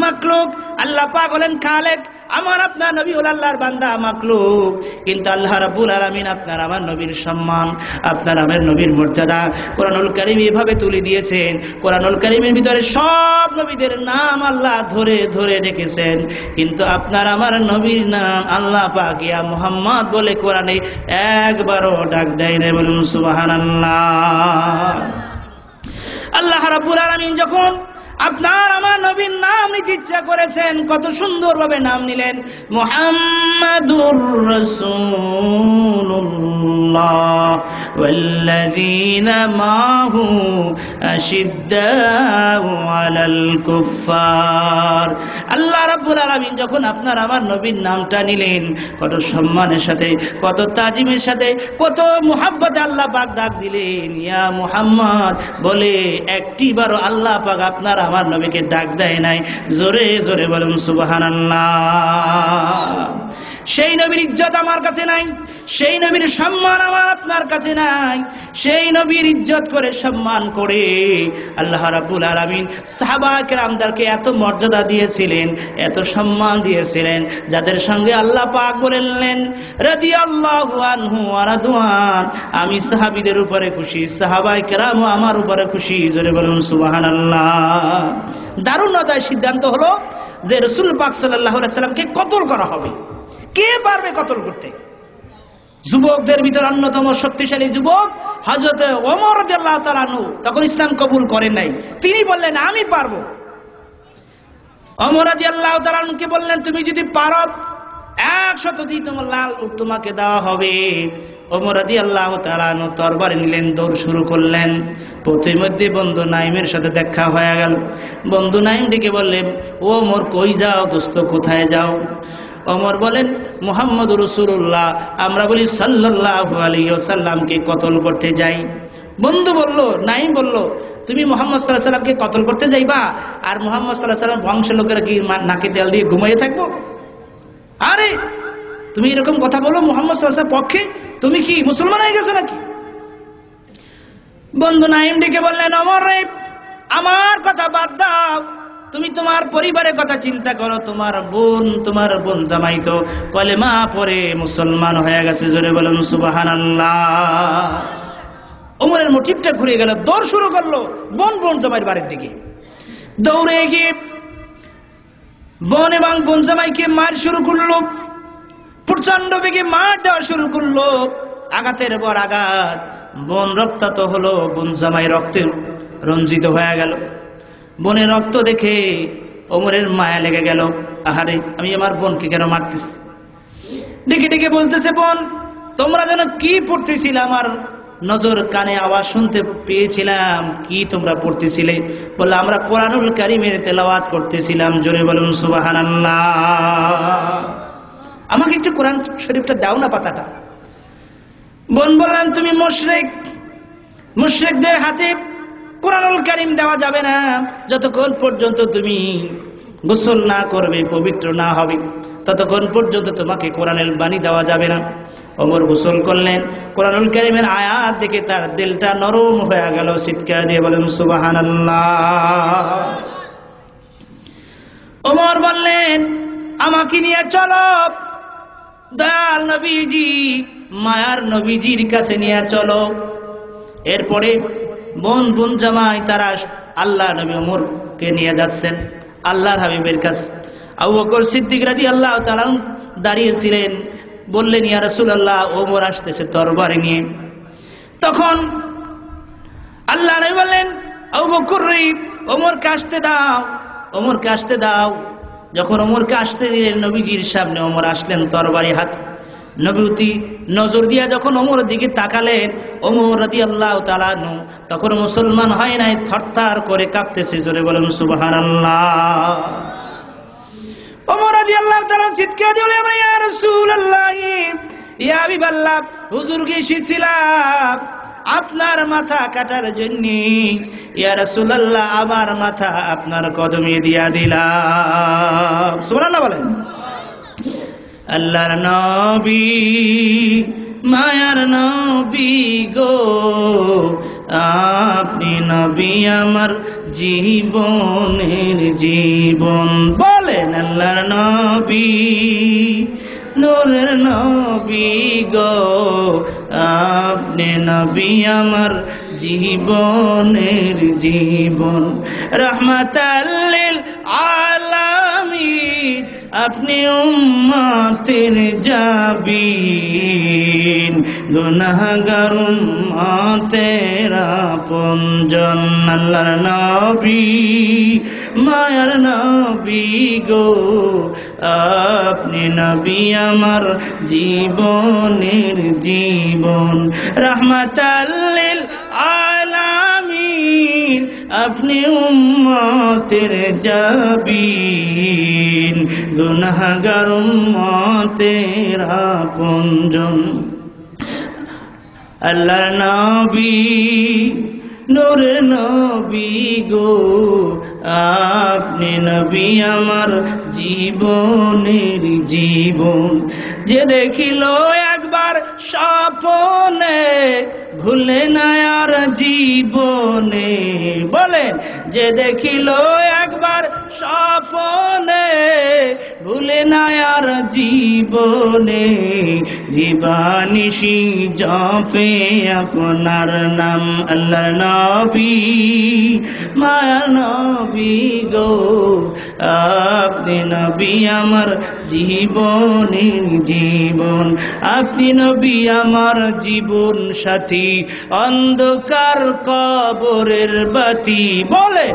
মাখলুক। আল্লাহ পাক হলেন খালেক, আমার আপনার নবী হল আল্লাহর বান্দা মাখলুক। কিন্তু আল্লাহ রাব্বুল আলামিন আপনার আমার নবীর সম্মান, আপনার আমার নবীর মর্যাদা কোরআনুল কারীম এভাবে তুলে দিয়েছেন। কোরআনুল কারীমের ভিতরে সব নবীদের নাম আল্লাহ ধরে ধরে ডেকেছেন, কিন্তু আপনার আমার নবীর নাম আল্লাহ পাক ইয়া মুহাম্মদ বলে কোরআনে একবারও ডাক দেয় না। বলুন সুবহানাল্লাহ। আল্লাহ রাব্বুল আলামিন যখন আপনার আমার নবীর নাম নিতে ইচ্ছা করেছেন, কত সুন্দরভাবে নাম নিলেন, মুহাম্মাদুর রাসূলুল্লাহ ওয়াল্লাযীনা মাহু আশিদ্দাউ আলাল কুফফার। আল্লাহ রাব্বুল আলামিন যখন আপনার আমার নবীর নামটা নিলেন, কত সম্মানের সাথে, কত তাজিমের সাথে, কত মুহাব্বতে আল্লাহ পাক ডাক দিলেন ইয়া মুহাম্মদ বলে। একটিবারও আল্লাহ পাক আপনার আমার নবীকে ডাক দেয় নাই। জোরে জোরে বলুন সুবহানাল্লাহ। সেই নবীর ইজ্জত আমার কাছে নাই, সেই নবীর সম্মান আমার আপনার কাছে নাই। সেই নবীর ইজ্জত করে সম্মান করে আল্লাহ রাব্বুল আলামিন সাহাবায়ে কেরামদেরকে এত মর্যাদা দিয়েছিলেন, এত সম্মান দিয়েছিলেন, যাদের সঙ্গে আল্লাহ পাক বললেন রাদিয়াল্লাহু আনহু ওয়া রাদওয়ান, আমি সাহাবীদের উপরে খুশি, সাহাবায়ে কেরামও আমার উপরে খুশি। জোরে বলুন সুবহানাল্লাহ। দারুণতার সিদ্ধান্ত হলো যে রাসূল পাক সাল্লাল্লাহু আলাইহি সাল্লামকে কতল করা হবে। কে পারবে কতল করতে? যুবকদের ভিতর অন্যতম শক্তিশালী যুবক হযরত ওমর রাদিয়াল্লাহু তাআলা আনহু তখন ইসলাম কবুল করেন নাই। তিনি বললেন আমি পারবো। ওমর রাদিয়াল্লাহু তাআলা আনহুকে বললেন তুমি যদি পারো 100 দিন তোমার লাল উট তোমাকে দেওয়া হবে। ওমর রাদিয়াল্লাহু তাআলা আনহু তরবারি নিলেন, দৌড় শুরু করলেন। প্রতিমধ্যে বন্ধু নাইমের সাথে দেখা হয়ে গেল। বন্ধু নাইম ডেকে বললেন ও ওমর কই যাও দোস্ত, কোথায় যাও? ওমর বলেন মুহাম্মদুর রাসূলুল্লাহ, আমরা বলি সাল্লাল্লাহু আলাইহি ওয়াসাল্লামকে কতল করতে যাই। বন্ধু বলল, নাইম বলল তুমি মুহাম্মদ সাল্লাল্লাহু আলাইহি ওয়াসাল্লামকে কতল করতে যাইবা, আর মুহাম্মদ সাল্লাল্লাহু আলাইহি ওয়াসাল্লাম বংশের লোকেরা কি নাকে তেল দিয়ে ঘুমাইয়ে থাকবো? আরে তুমি এরকম কথা বলো মুহাম্মদ সাল্লাল্লাহু আলাইহি ওয়াসাল্লামের পক্ষে? তুমি কি মুসলমান হয়ে গেছো নাকি? বন্ধু নাইম ডেকে বললেন ওমর রে, আমার কথা বাদ দাও, তুমি তোমার পরিবারের কথা চিন্তা করো। তোমার বোন জামাই তো কলেমা পড়ে মুসলমান হয়ে গেছে। জোরে বলুন সুবহানাল্লাহ। ওমরের মোটিভটা ঘুরে গেল, দৌড় শুরু করলো বোন জামাইয়ের বাড়ির দিকে। দৌড়ে গিয়ে বোন এবং বোন জামাইকে মার শুরু করলো, প্রচন্ড বেগে মার দেওয়া শুরু করলো, আঘাতের পর আঘাত। বোন রক্তাক্ত হলো, বোন জামাই রক্তে রঞ্জিত হয়ে গেল। বোনের রক্ত দেখে ওমরের মায়া লেগে গেল, আহারে আমি আমার বোনকে কেন মারতেছি। ডেকে ডেকে বলতেছে বোন তোমরা যেন কি পড়তেছিলে, আমার নজর কানে আওয়াজ শুনতে পেয়েছিলাম, কি তোমরা পড়তেছিলে? বললে আমরা কোরআনুল কারীমের তেলাওয়াত করতেছিলাম। জোরে বলুন সুবহানাল্লাহ। আমাকে একটু কোরআন শরীফটা দাও না, পাতাটা। বোন বললেন তুমি মুশরিক, মুশরিকদের হাতে কোরআনুল কারীম দেওয়া যাবে না যতক্ষণ পর্যন্ত তুমি গোসল না করবে, পবিত্র না হবে, ততক্ষণ পর্যন্ত তোমাকে কোরআনের বাণী দেওয়া যাবে না। ওমর গোসল করলেন, কোরআনুল কারীমের আয়াত দেখে তার দিলটা নরম হয়ে গেল। চিৎকার দিয়ে বলেন সুবহানাল্লাহ। ওমর বললেন আমাকে নিয়ে চলো দয়াল নবীজি, মায়ার নবীজির কাছে নিয়ে চলো। এরপরে বোন জামাই তারা আল্লাহ নবী ওমরকে নিয়ে যাচ্ছেন আল্লাহর হাবিবের কাছে। আবু বকর সিদ্দিক রাদিয়াল্লাহু তাআলা দাঁড়িয়েছিলেন, বললেন ইয়া রাসূলুল্লাহ ওমর আসতেছে তরবারি নিয়ে। তখন আল্লাহ নবী বললেন আবু বকর রে, ওমরকে আসতে দাও, ওমরকে আসতে দাও। যখন ওমরকে আসতে দিলেন নবীজির সামনে, ওমর আসলেন তরবারি হাতে। নবী নজর দিয়া যখন ওমরের দিকে তাকালেন, ওমর রাদিয়াল্লাহু তাআলা আনহু তখন মুসলমান হয় নাই, থরথর করে কাঁপতেছে। জোরে বলেন সুবহানাল্লাহ। ওমর রাদিয়াল্লাহু তাআলা চিৎকার দিয়ে বললেন ইয়া রাসূলুল্লাহ, ইয়া হাবিবাল্লাহ, হুজুরকে এসেছিলাম আপনার মাথা কাটার জন্য। ইয়া রাসূলুল্লাহ, আমার মাথা আপনার কদমে দিয়া দিলাম। সুবহানাল্লাহ বলেন। আল্লাহর নবী মায়ার নবী গো, আপনি নবী আমার জীবনের জীবন। বলেন আল্লাহর নবী নূরের নবী গো, আপনি নবী আমার জীবনের জীবন। রাহমাতাল লিল আলামিন, আপনি উম্মতের জাবিন, গুনাহগার উম্মতের আপনজন। আল্লাহর নবী মায়ার নবী গো, আপনি নবী আমার জীবনের জীবন। রাহমাতাল লিল আলামিন, আপনি উম্মতের জাবিন, গুনাহগার উম্মতের আপনজন। আল্লাহর নবী নূরে নবী গো, আপনি নবী আমার জীবনের জীবন। যে দেখিল একবার স্বপ্নে, ভুলে না আর জীবনে। বলেন, যে দেখিল একবার স্বপ্নে, ভুলে না আর জীবনে। দিবানিশি জপে আপনার নাম। আল্লাহর নবী মায়ার নবী গো, আপনি নবী আমার জীবনের জীবন। আপনি নবী আমার জীবন সাথী, অন্ধকার কবরের বাতি। বলে,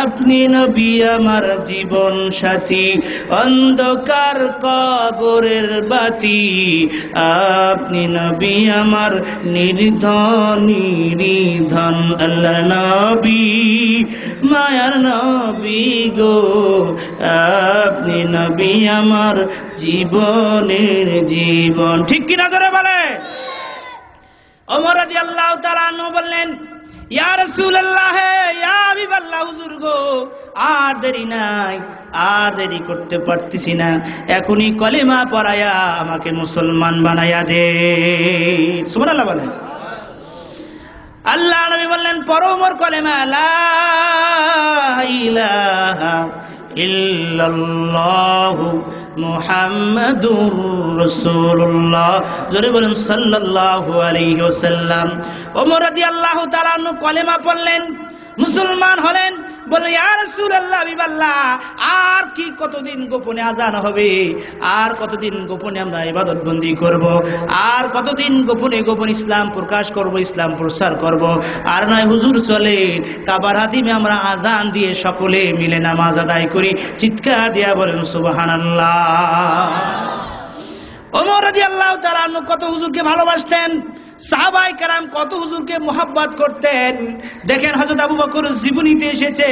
আপনি নবী আমার জীবন সাথী, অন্ধকার কবরের বাতি। আপনি নবী আমার নির্ধন নির্ধন। আল্লাহ নবী মায়ার নবী গো, আপনি নবী আমার জীবনের জীবন। ঠিক কিনা করে বলে? ওমর রাদিয়াল্লাহু তাআলা আনহু বললেন, ইয়া রাসূলুল্লাহ, ইয়া হাবিবাল্লাহ, হুজুর গো, আর দেরি নাই, আর দেরি করতে পারতেছি না, এখনই কলেমা পড়ায়া আমাকে মুসলমান বানায়া দে। সুবহানাল্লাহ বলেন। আল্লাহ নবী বললেন, পড়ো ওমর কলেমা, লা ইলাহা ইল্লাল্লাহু মুহাম্মাদুর রাসূলুল্লাহ। জোরে বলেন সাল্লাল্লাহু আলাইহি ওয়াসাল্লাম। ওমর রাদিয়াল্লাহু তাআলা আনহু কলেমা পড়লেন, মুসলমান হলেন। বলে, ইয়া রাসূলুল্লাহ, হাবিবাল্লাহ, আর কি কতদিন গোপনে আজান হবে? আর কতদিন গোপনে আমরা ইবাদত বন্দি করব? আর কতদিন গোপনে গোপনে ইসলাম প্রকাশ করব, ইসলাম প্রচার করব? আর নয় হুজুর, চলে কাবার হাতিমে আমরা আজান দিয়ে সকলে মিলে নামাজ আদায় করি। চিৎকার দিয়া বলেন সুবহানাল্লাহ। ওমর রাদিয়াল্লাহু তাআলা আনহু কত হুজুরকে ভালোবাসতেন, সাহাবায়ে কেরাম কত হুজুরকে মুহাব্বত করতেন। দেখেন, হযরত আবু বকর জীবনীতে এসেছে,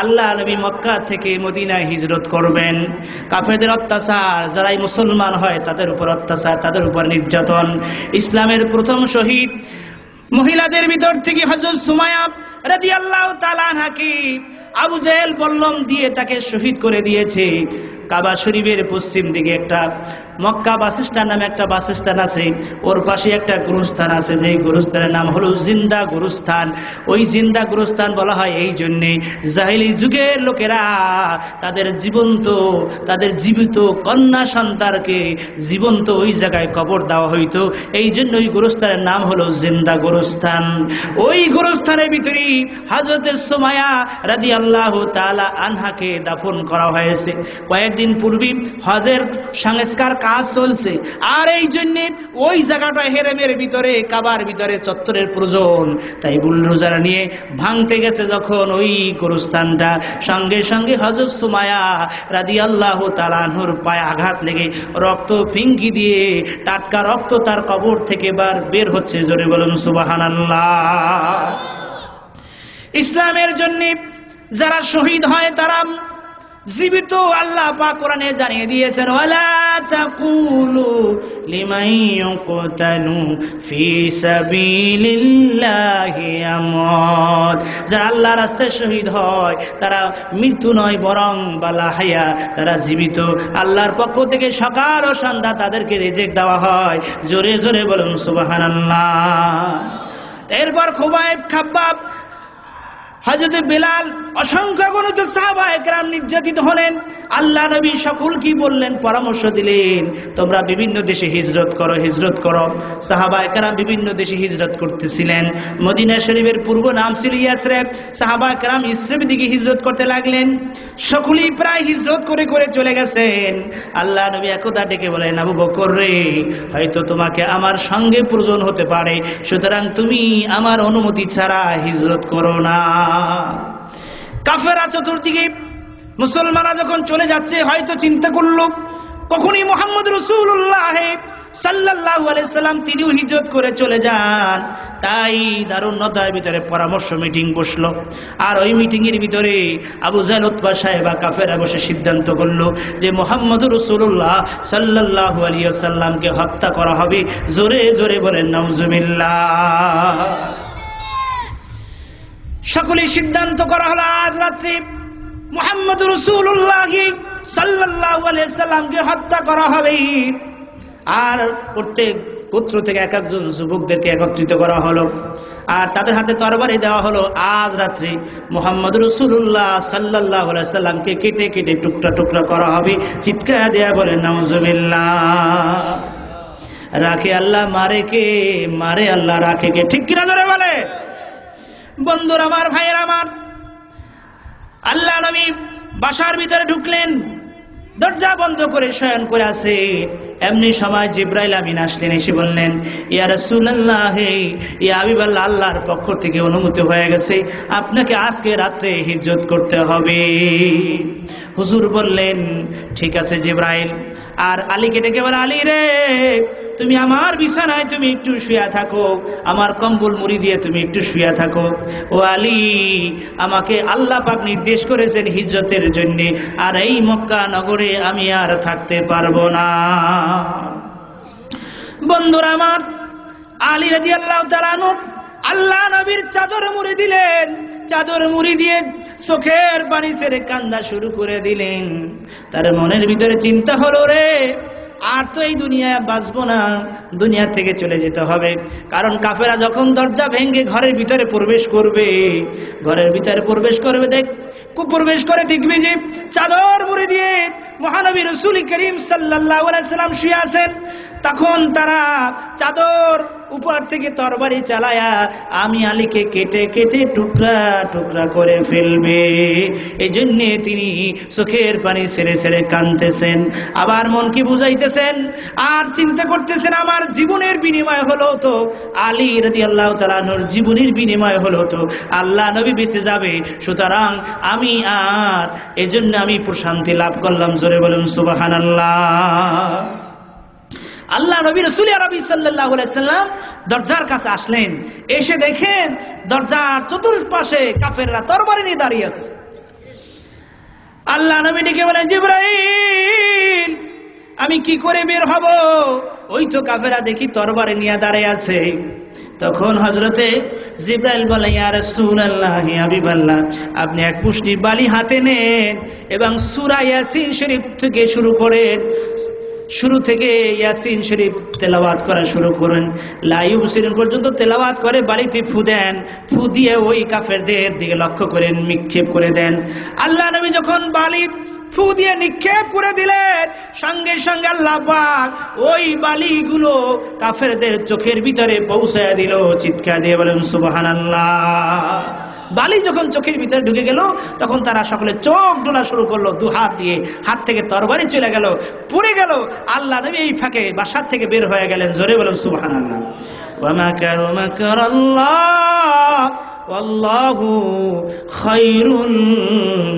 আল্লাহ নবী মক্কা থেকে মদিনায় হিজরত করবেন। কাফেরদের অত্যাচার, যারাই মুসলমান হয় তাদের উপর অত্যাচার, তাদের উপর নির্যাতন। ইসলামের প্রথম শহীদ মহিলাদের ভিতর থেকে হযরত সুমাইয়া রাদিয়াল্লাহু তাআলা আনহাকে আবু জেহেল বল্লম দিয়ে তাকে শহীদ করে দিয়েছে। কাবা শরীফের পশ্চিম দিকে একটা মক্কা বাসস্ট্যান্ড নামে একটা বাসস্ট্যান্ড আছে, ওর পাশে একটা গুরুস্থান আছে, যেই গুরুস্থানের নাম হলো জিন্দা গুরুস্থান। ওই জিন্দা গুরুস্থান বলা হয় এই জন্যে, জাহিলি যুগের লোকেরা তাদের জীবিত কন্যা সন্তানকে জীবন্ত ওই জায়গায় কবর দেওয়া হইতো। এই জন্য ওই গুরুস্থানের নাম হলো জিন্দা গুরুস্থান। ওই গুরুস্থানের ভিতরেই হযরত সুমাইয়া রাদিয়াল্লাহু তাআলা আনহাকে দাফন করা হয়েছে। কয়েকদিন পূর্বে হজের সংস্কার কাজ চলছে, আর এই জন্যে ওই জায়গাটা হেরেমের ভিতরে, কাবার ভিতরে চত্বরের প্রয়োজন। তাই বুলডোজার নিয়ে ভাঙতে গেছে যখন ওই গোরস্থানটা, সঙ্গে সঙ্গে হযরত সুমাইয়া রাদিয়াল্লাহু তাআলা আনহুর পায়ে আঘাত লেগে রক্ত ফিঙ্কি দিয়ে টাটকা রক্ত তার কবর থেকে বের হচ্ছে। জোরে বলুন সুবহানাল্লাহ। ইসলামের জন্য যারা শহীদ হয়, তারা জীবিত আল্লাহ পাক কোরআনে জানিয়ে দিয়েছেন, ওয়ালা তাকুলু লিমান ইউকতালু ফি সাবিলিল্লাহি আমওয়াত, যারা আল্লাহর রাস্তায় শহীদ হয় তারা মৃত্যু নয় বরং বালা হায়া, তারা জীবিত। আল্লাহর পক্ষ থেকে সকাল ও সন্ধ্যা তাদেরকে রিজিক দেওয়া হয়। জোরে জোরে বলুন সুবহানাল্লাহ। এরপর খুবাইব, খাব্বাব, হযরত বিলাল, অসংখ্য গণিত সাহাবায়ে কেরাম নির্যাতিত হলেন। আল্লাহ নবী সকল কি বললেন, পরামর্শ দিলেন, তোমরা বিভিন্ন দেশে হিজরত করো, হিজরত করো। সাহাবায়ে কেরাম বিভিন্ন দেশে হিজরত করতেছিলেন। মদিনা শরীফের পূর্ব নাম ছিল ইয়াসরিব। সাহাবায়ে কেরাম ইয়াসরিব দিকে হিজরত করতে লাগলেন। সকলেই প্রায় হিজরত করে করে চলে গেছেন। আল্লাহ নবী একদা ডেকে বলেন, আবু বকর রে, হয়তো তোমাকে আমার সঙ্গে প্রয়োজন হতে পারে, সুতরাং তুমি আমার অনুমতি ছাড়া হিজরত করো না। কাফেররা চতুর্দিকে, মুসলমানরা যখন চলে যাচ্ছে হয়তো চিন্তা করলো কখনই মুহাম্মদ রাসূলুল্লাহ সাল্লাল্লাহু আলাইহি সাল্লাম তিনিও হিজরত করে চলে যান। তাই দারুন নদায়ের ভিতরে পরামর্শ মিটিং বসলো। আর ওই মিটিং এর ভিতরে আবু জাহল, উতবা, সাহেবা, কাফেররা বসে সিদ্ধান্ত করলো যে মুহাম্মদ রাসূলুল্লাহ সাল্লাল্লাহু আলাইহি ওয়াসাল্লামকে হত্যা করা হবে। জোরে জোরে বলেন নাউজুবিল্লাহ। সকলেই সিদ্ধান্ত করা হলো আজ রাত্রে মুহাম্মদ রাসূলুল্লাহ সাল্লাল্লাহু আলাইহি সাল্লামকে হত্যা করা হবে। আর প্রত্যেক গোত্র থেকে এক একজন যুবকদেরকে একত্রিত করা হলো, আর তাদের হাতে তরবারি দেওয়া হলো। আজ রাত্রে মুহাম্মদ রাসূলুল্লাহ সাল্লাল্লাহু আলাইহি সাল্লামকে কেটে কেটে টুকরা টুকরা করা হবে। চিৎকার দেয়া বলেন নাউজুবিল্লাহ। রাখে আল্লাহ, মারে কে? মারে আল্লাহ, রাখে কে? ঠিক কিনা জোরে বলে। বন্ধুরা আমার, ভাইয়েরা আমার, আল্লাহ নবী বাসার ভিতরে ঢুকলেন, দরজা বন্ধ করে শয়ন করে আছে। এমনি সময় জিবরাইল আমিন আসলেন, এসে বললেন, ইয়া রাসূলুল্লাহ, ইয়া হাবিবাল্লাহ, আল্লাহর পক্ষ থেকে অনুমতি হয়ে গেছে, আপনাকে আজকে রাত্রে হিজরত করতে হবে। হুজুর বললেন, ঠিক আছে জিবরাইল। আর আলীকে ডেকে বলে, আলী রে, তুমি আমার বিছানায় তুমি একটু শুয়ে থাকো, আমার কম্বল মুড়ি দিয়ে তুমি একটু শুয়ে থাকো। ও আলী, আমাকে আল্লাহ পাক নির্দেশ করেছেন হিজরতের জন্য, আর এই মক্কা নগরে আমি আর থাকতে পারবো না। বন্ধুরা আমার, আলী রাদিয়াল্লাহু তাআলা আনহু আল্লাহ নবীর চাদর মুড়ি দিলেন। চাদর মুড়ি দিয়ে চোখের পানি ছেড়ে কান্না শুরু করে দিলেন। তার মনের ভিতরে চিন্তা হলো, রে আর তো এই দুনিয়ায় বাঁচবো না, দুনিয়া থেকে চলে যেতে হবে। কারণ কাফেরা যখন দরজা ভেঙে ঘরের ভিতরে প্রবেশ করবে, ঘরের ভিতরে প্রবেশ করে দেখবে যে চাদর মুড়ি দিয়ে মহানবী রাসূল করিম সাল্লাল্লাহু আলাইহি সাল্লাম শুয়ে আছেন। তখন তারা চাদর উপর থেকে তরবারি চালায়া আমি আলীকে কেটে কেটে টুকরা টুকরা করে ফেলবে। এই জন্যে তিনি চোখের পানি ছেড়ে ছেড়ে কাঁদতেছেন, আবার মনকে বুঝাইতেছেন, আর চিন্তা করতেছেন, আমার জীবনের বিনিময় হলো তো আলী রাদিয়াল্লাহু তাআলা আনহুর জীবনের বিনিময় হলো তো আল্লাহ নবী বেঁচে যাবে, সুতরাং আমি আর এজন্য আমি প্রশান্তি লাভ করলাম। জোরে বলুন সুবহানাল্লাহ। আল্লাহ নবী রাসূল আরবি সাল্লাল্লাহু আলাইহি সাল্লাম দরজার কাছে আসলেন। এসে দেখেন দরজার চতুর্পাশে কাফেররা তরবারি নিয়ে দাঁড়িয়ে আছে। আল্লাহ নবী ডেকে বলেন, জিবরাইল, আমি কি করে বের হব? ওই তো কাফেররা দেখি তরবারি নিয়ে দাঁড়িয়ে আছে। তখন হযরতে জিবরাইল বলে, ইয়া রাসূলুল্লাহ, ইয়া হাবিবাল্লাহ, আপনি এক মুষ্টি বালি হাতে নেন এবং সূরা ইয়াসিন শরীফ থেকে শুরু থেকে ইয়াসিন শরীফ তেলাওয়াত করা শুরু করেন। লা ইউবসিরুন পর্যন্ত তেলাওয়াত করে বালিতে ফু দেন, ফু দিয়ে ওই কাফেরদের দিকে লক্ষ্য করেন, নিক্ষেপ করে দেন। আল্লাহ নবী যখন বালি ফু দিয়ে নিক্ষেপ করে দিলেন, সঙ্গে সঙ্গে আল্লাহ পাক ওই বালিগুলো কাফেরদের চোখের ভিতরে পৌঁছায় দিল। চিৎকার দিয়ে বলেন সুবহানাল্লাহ। বালি যখন চোখের ভিতরে ঢুকে গেল, তখন তারা সকলে চোখ ডোলা শুরু করলো। দু হাত দিয়ে হাত থেকে তরবারি চলে গেল, পড়ে গেল। আল্লাহ নবী এই ফাঁকে বাসার থেকে বের হয়ে গেলেন। জোরে বলেন সুবহানাল্লাহ। ওয়া মাকারু মাকারাল্লাহ ওয়াল্লাহু খায়রুল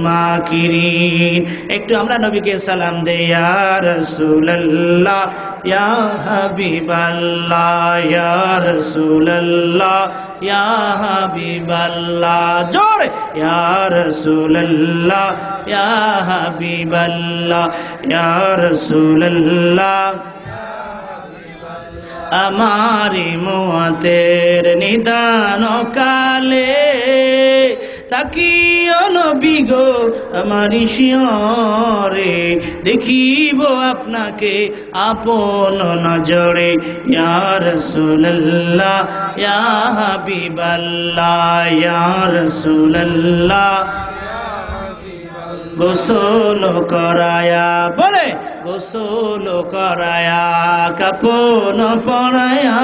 মাকিরিন। একটু আমরা নবীকে সালাম দেই, ইয়া রাসূলুল্লাহ ইয়া হাবিবাল্লাহ ইয়া রাসূলুল্লাহ ইয়া হাবিবাল্লাহ, জোরে ইয়া রাসূলুল্লাহ ইয়া হাবিবাল্লাহ ইয়া রাসূলুল্লাহ। আমারি মুআতের নিদান কালে তাকিও নবী গো আমারি শিয়রে, দেখিব আপনাকে আপন নজরে, ইয়া রাসূলুল্লাহ ইয়া হাবিবাল্লাহ ইয়া রাসূলুল্লাহ। গোসল করায়া, বলে গোসল করায়া কাপন পরায়া,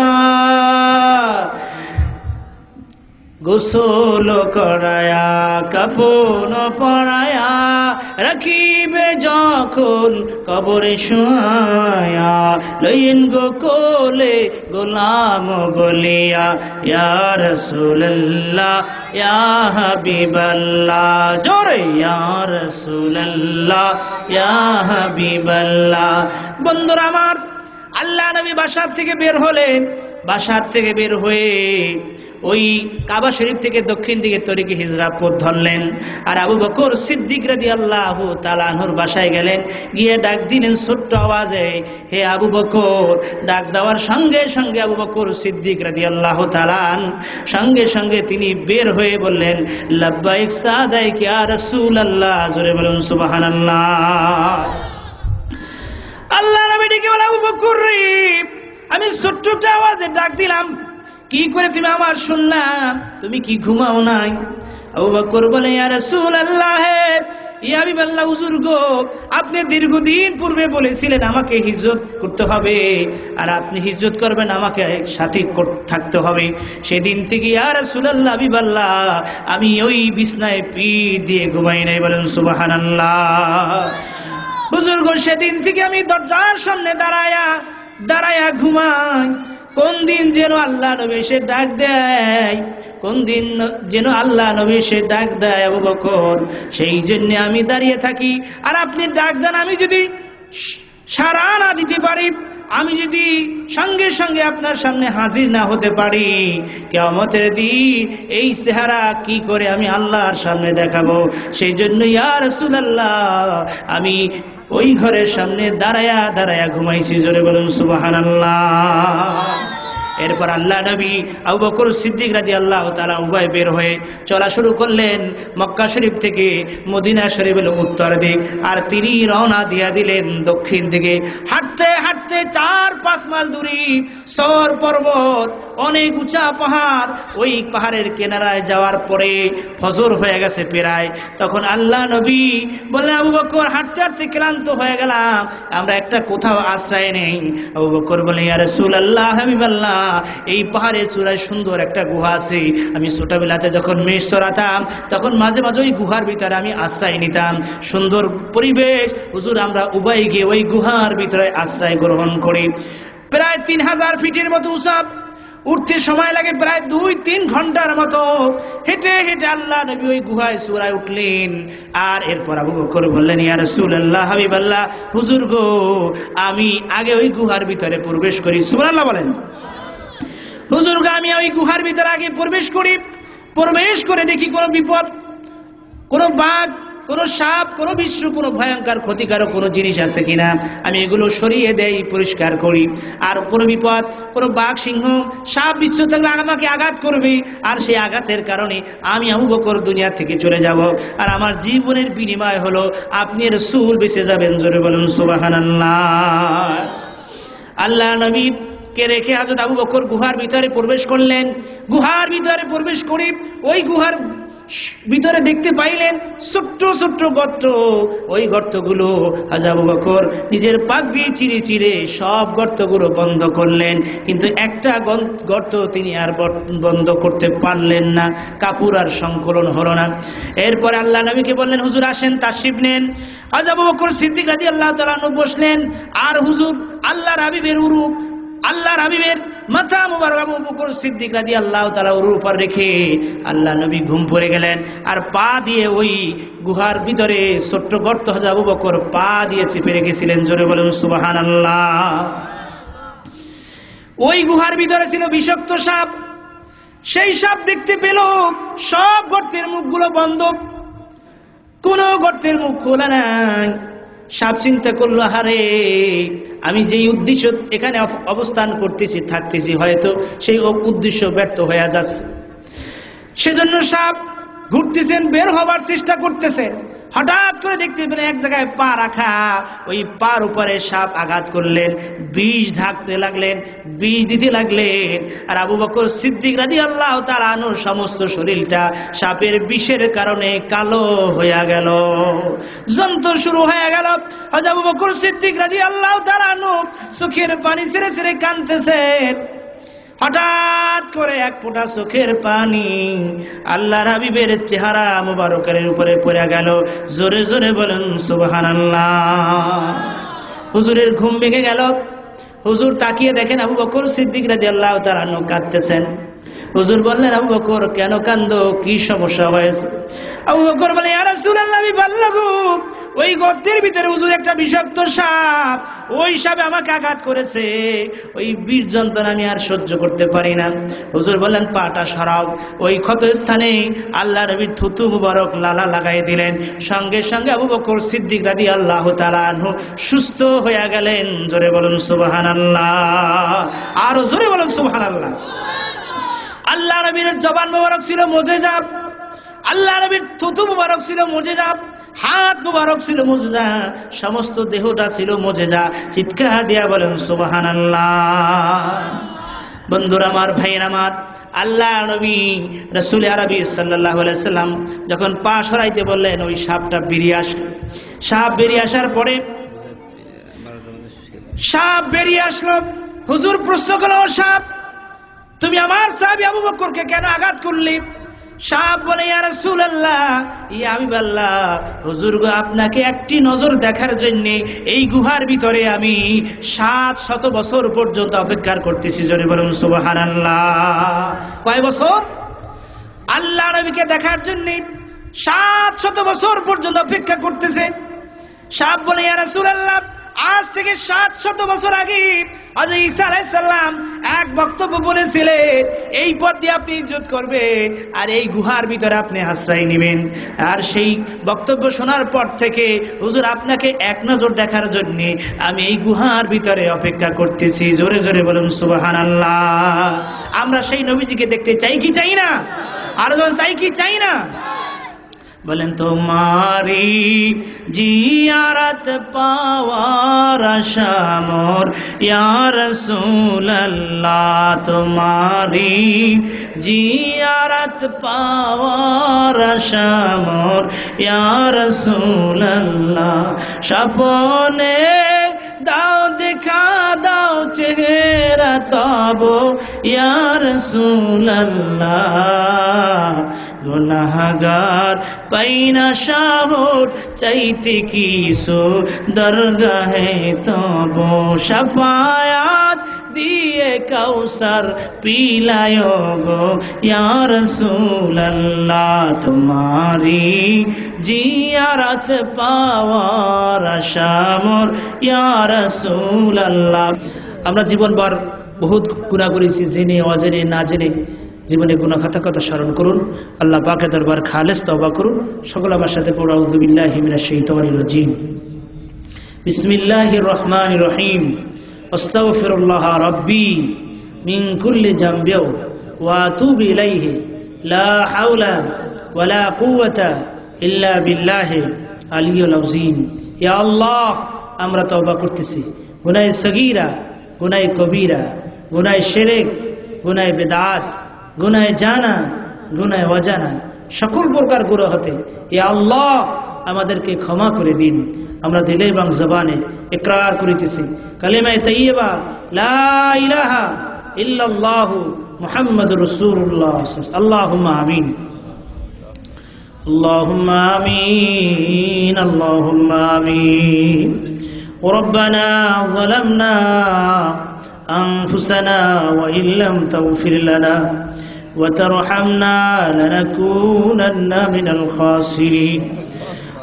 গোসল করায়া কাপন পরায়া, রাখিবে যখন কবরে শুয়ায়া, লইন গো কোলে গোলাম বলিয়া, ইয়া রাসূলুল্লাহ ইয়া হাবিবাল্লাহ, জোরে ইয়া রাসূলুল্লাহ ইয়া হাবিবাল্লাহ। বন্ধুরা আমার, আল্লাহ নবী বাসার থেকে বের হলেন, বাসার থেকে বের হয়ে ওই কাবা শরীফ থেকে দক্ষিণ দিকে তরিকে হিজরা পথ ধরলেন। আর আবু বকর সিদ্দিক রাদিয়াল্লাহু তাআলা আনহুর বাসায় গেলেন, গিয়ে ডাক দিলেন ছোট্ট আওয়াজে, হে আবু বকর। ডাক দেওয়ার সঙ্গে সঙ্গে আবু বকর সিদ্দিক রাদিয়াল্লাহু তাআলা সঙ্গে সঙ্গে তিনি বের হয়ে বললেন, লাব্বাইক সাদাইক ইয়া রাসূলুল্লাহ, জোরে বলুন সুবহানাল্লাহ। আল্লাহ নবী ডেকে বলে, আবু বকর রে, আমি ছোট্ট আওয়াজে ডাক দিলাম, কি করে তুমি আমার শুনলাম? তুমি কি ঘুমাও নাই? আবু বকর বলে, ইয়া রাসূলুল্লাহ ইয়া হাবিবাল্লাহ, হুজুর গো, আপনি দীর্ঘদিন পূর্বে বলেছিলেন আমাকে হিজরত করতে হবে, আর আপনি হিজরত করবেন আমাকে সাথী থাকতে হবে। সেদিন থেকে ইয়া রাসূলুল্লাহ হাবিবাল্লাহ আমি ওই বিছনায় পিঠ দিয়ে ঘুমাই নাই, বলেন সুবহানাল্লাহ। হুজুর গো, সেদিন থেকে আমি দরজার সামনে দাঁড়ায়া ঘুমাই। কোন দিন যেন আল্লাহ নবী এসে ডাক দেয়, কোন দিন যেন আল্লাহ নবী এসে ডাক দেয় আবু বকর, সেই জন্য আমি দাঁড়িয়ে থাকি। আর আপনি ডাক দেন, আমি যদি সাড়া না দিতে পারি, আমি যদি সঙ্গে সঙ্গে আপনার সামনে হাজির না হতে পারি, কিয়ামতের দিন এই চেহারা কি করে আমি আল্লাহর সামনে দেখাবো? সেই জন্য ইয়া রাসূলুল্লাহ আমি ওই ঘরের সামনে দাঁড়ায়া ঘুমাইছি, জোরে বলুন সুবহানাল্লাহ। এরপর আল্লাহ নবী আবু বকর সিদ্দিক রাদিয়াল্লাহু তাআলা উভয় বের হয়ে চলা শুরু করলেন মক্কা শরীফ থেকে মদিনা শরীফের উত্তর দিক, আর তিনি রওনা দিয়া দিলেন দক্ষিণ দিকে। হাঁটতে হাঁটতে 4-5 মাইল দূরে সওর পর্বত, অনেক উঁচা পাহাড়। ওই পাহাড়ের কিনারায় যাওয়ার পরে ফজর হয়ে গেছে প্রায়। তখন আল্লাহ নবী বললেন, আবু বকর, হাঁটতে হাঁটতে ক্লান্ত হয়ে গেলাম, আমরা একটা কোথাও আশ্রয় নেই। আবু বকর বলে, ইয়া রাসূলুল্লাহ হাবিবাল্লাহ, এই পাহাড়ের চূড়ায় সুন্দর একটা গুহা আছে। আমি ছোটবেলাতে যখন মেষ চড়াতাম, তখন মাঝে মাঝে ওই গুহার ভিতরে আমি আশ্রয় নিতাম। সুন্দর পরিবেশ, হুজুর আমরা উভয় গিয়ে ওই গুহার ভিতরে আশ্রয় গ্রহণ করি। প্রায় 3000 ফিটের মতো উঁচা, উঠতে সময় লাগে প্রায় 2-3 ঘন্টার মতো। হেঁটে হেঁটে আল্লাহ নবী ওই গুহায় চূড়ায় উঠলেন। আর এরপর আবু বকর বললেন, ইয়া রাসূলুল্লাহ হাবিবাল্লাহ, হুজুর গো, আমি আগে ওই গুহার ভিতরে প্রবেশ করি। সুবহানাল্লাহ বলেন। হুজুর গো, আমি ওই গুহার ভিতরে আগে প্রবেশ করে দেখি কোনো বিপদ, কোনো বাঘ, কোনো সাপ, কোনো বিচ্ছু, কোনো ভয়ঙ্কর ক্ষতিকারক কোনো জিনিস আছে কিনা। আমি এগুলো সরিয়ে দেই, পরিষ্কার করি। আর কোনো বিপদ, কোনো বাঘ, সিংহ, সাপ, বিচ্ছু থাকলে আমাকে আঘাত করবে, আর সেই আঘাতের কারণে আমি আবু বকর দুনিয়া থেকে চলে যাব, আর আমার জীবনের বিনিময় হলো আপনি রাসূল বেঁচে যাবেন। জোরে বলুন সুবহানাল্লাহ। আল্লাহ নবী কে রেখে হযরত আবু বকর গুহার ভিতরে প্রবেশ করলেন। গুহার ভিতরে প্রবেশ করি ওই গুহার ভিতরে দেখতে পাইলেন ছোট্ট ছোট্ট গর্ত। ওই গর্তগুলো হযরত আবু বকর নিজের পাগড়ি চিরে চিরে সব গর্তগুলো বন্ধ করলেন, কিন্তু একটা গর্ত তিনি আর বন্ধ করতে পারলেন না। কাপড় আর সংকলন হলো না। এরপরে আল্লাহ নবীকে বললেন, হুজুর আসেন, তাশরিফ নেন। হযরত আবু বকর সিদ্দিক রাদিয়াল্লাহু তাআলা বসলেন। আর হুজুর আল্লাহর হাবিবের উরূপ আল্লাহর হাবিবের মাথা মুবারক আবু বকর সিদ্দিক রাদিয়াল্লাহু তাআলা ওর উপর রেখে আল্লাহ নবী ঘুম পড়ে গেলেন, আর পা দিয়ে ওই গুহার ভিতরে ছোট্ট গর্ত হযরত আবু বকর পা দিয়ে চেপে রেখেছিলেন। জোরে বলুন সুবহানাল্লাহ। ওই গুহার ভিতরে ছিল বিষাক্ত সাপ। সেই সাপ দেখতে পেল সব গর্তের মুখগুলো বন্ধ, কোন গর্তের মুখ খোলা নাই। সাপ চিন্তা করলো, হারে আমি যেই উদ্দেশ্য এখানে অবস্থান করতেছি থাকতেছি, হয়তো সেই উদ্দেশ্য ব্যর্থ হয়ে যাচ্ছে। সেজন্য সাপ ঘুরতেছেন, বের হবার চেষ্টা করতেছেন। হঠাৎ করে দেখতে পেলেন এক জায়গায় পা রাখা, ওই পার উপরে সাপ আঘাত করলেন, বিষ ঢাকতে লাগলেন, বিষ দিতে লাগলেন। আর আবু বকর সিদ্দিক রাদিয়াল্লাহু তাআলা আনহুর সমস্ত শরীরটা সাপের বিষের কারণে কালো হয়ে গেল, যন্ত্র শুরু হয়ে গেল। হযরত আবু বকর সিদ্দিক রাদিয়াল্লাহু তাআলা আনহু চোখের পানি ছেড়ে ছেড়ে কাঁদতেছেন। হঠাৎ করে এক ফোঁটা চোখের পানি আল্লাহর হাবিবের চেহারা মুবারকের উপরে পড়ে গেল। জোরে জোরে বলেন সুবহানাল্লাহ। হুজুরের ঘুম ভেঙে গেল। হুজুর তাকিয়ে দেখেন আবু বকর সিদ্দিক রাদিয়াল্লাহু তাআলা আনহু কাঁদতেছেন। হুজুর বললেন, আবু বকর কেন কান্দো, কি সমস্যা হয়েছে? আবু বকর বলে, ইয়া রাসূলুল্লাহ, আমি বাল্লাগু, ওই গর্তের ভিতরে হুজুর একটা বিষাক্ত সাপ, ওই সাপে আমাকে আঘাত করেছে, ওই বিষ যন্ত্রণা আমি আর সহ্য করতে পারি না। হুজুর বললেন, পাটা সরাও। ওই ক্ষত স্থানে আল্লাহ নবী থুতু মুবারক লালা লাগাই দিলেন। সঙ্গে সঙ্গে আবু বকর সিদ্দিক রাদিয়াল্লাহু তাআলা আনহু সুস্থ হয়ে গেলেন। জোরে বলুন সুবহানাল্লাহ, আরো জোরে বলুন সুবহানাল্লাহ। আল্লাহ নবীর জবান মুবারক ছিল মুজিজা, আল্লাহ নবীর থুতু মুবারক ছিল মুজিজা, হাত মুবারক ছিল মুজিজা, সমস্ত দেহটা ছিল মুজিজা। চিৎকার দিয়া বলেন সুবহানাল্লাহ। বন্ধুরা আমার, ভাইয়ের আমার, আল্লাহ নবী রাসূল আরবি সাল্লাল্লাহু আলাইহি সাল্লাম যখন পা সরাইতে বললেন, ওই সাপটা বেরিয়ে আসলো। সাপ বেরিয়ে আসার পরে সাপ বেরিয়ে আসলো। হুজুর প্রশ্ন করলো, সাপ তুমি আমার সাহাবী আবু বকরকে কেন আঘাত করলে? সাপ বলে, ইয়া রাসূলুল্লাহ, ইয়া হাবিবাল্লাহ, হুজুর গো, আপনাকে একটি নজর দেখার জন্য এই গুহার ভিতরে আমি 700 বছর পর্যন্ত অপেক্ষা করতেছি। জোরে বলুন সুবহানাল্লাহ। কয় বছর? আল্লাহ নবীকে দেখার জন্য 700 বছর পর্যন্ত অপেক্ষা করতেছে। সাপ বলে, ইয়া রাসূলুল্লাহ, আজ থেকে 700 বছর আগে হযরত ঈসা আলাইহিস সালাম এক বক্তব্য বলেছিলেন, এই পথ দিয়ে আপনি ইজ্জত করবেন আর এই গুহার ভিতরে আপনি আশ্রয় নেবেন। আর সেই বক্তব্য শোনার পর থেকে হুজুর আপনাকে এক নজর দেখার জন্য আমি এই গুহার ভিতরে অপেক্ষা করতেছি। জোরে জোরে বলুন সুবহানাল্লাহ। আমরা সেই নবীজিকে দেখতে চাই কি চাই না? আর চাই কি চাই না? বলেন, তোমারি জিয়ারত পাওয়ার আশা মোর ইয়া রাসূলুল্লাহ, তোমারি জিয়ারত পাওয়ার আশা মোর ইয়া রাসূলুল্লাহ। স্বপ্নে দাও দেখা দাও চেহারা তব ইয়া রাসূলুল্লাহ। গুনাহগার পাইনা শাহর চাইতে কিছু দরগাহে তব শাফায়াত দিয়ে কাউসার পিলায় গো ইয়া রাসূলুল্লাহ। তোমারি জিয়ারত পাওয়ার আশা মোর ইয়া রাসূলুল্লাহ। আমরা জীবনভর বহুত গুনাহ করেছি, জেনে অজেনে না জেনে। জীবনে গুনাহ কথা স্মরণ করুন, আল্লাহ পাকের দরবার খালেস তওবা করুন। সকল আমার সাথে পড়ো, আউযু বিল্লাহি মিনাশ শাইতানির রাজীম। বিসমিল্লাহির রহমানির রহিম। আস্তাগফিরুল্লাহ রাব্বি মিন কুল্লি যামবিন ওয়া আতুবু ইলাইহি লা হাওলা ওয়ালা কুওয়াতা ইল্লা বিল্লাহি আলিয়্যিল আযীম। ইয়া আল্লাহ, আমরা তওবা করতেছি গুনাহে সগীরা, গুনাহে কবীরা, গুনাহে শিরক, গুনাহে বিদআত, গুনাহে জানা, গুনাহে অজানা, সকল প্রকার গুনাহ হতে ইয়া আল্লাহ আমাদেরকে ক্ষমা করে দিন। আমরা দিলে এবং জবানে ইকরার করিতেছি কালিমায়ে তাইয়্যিবা লা ইলাহা ইল্লাল্লাহু মুহাম্মাদুর রাসূলুল্লাহ। আল্লাহুম্মা আমিন, আল্লাহুম্মা আমিন, আল্লাহুম্মা আমিন। রব্বানা যালামনা أنفسنا وإن لم تغفر لنا وترحمنا لنكونن من الخاسرين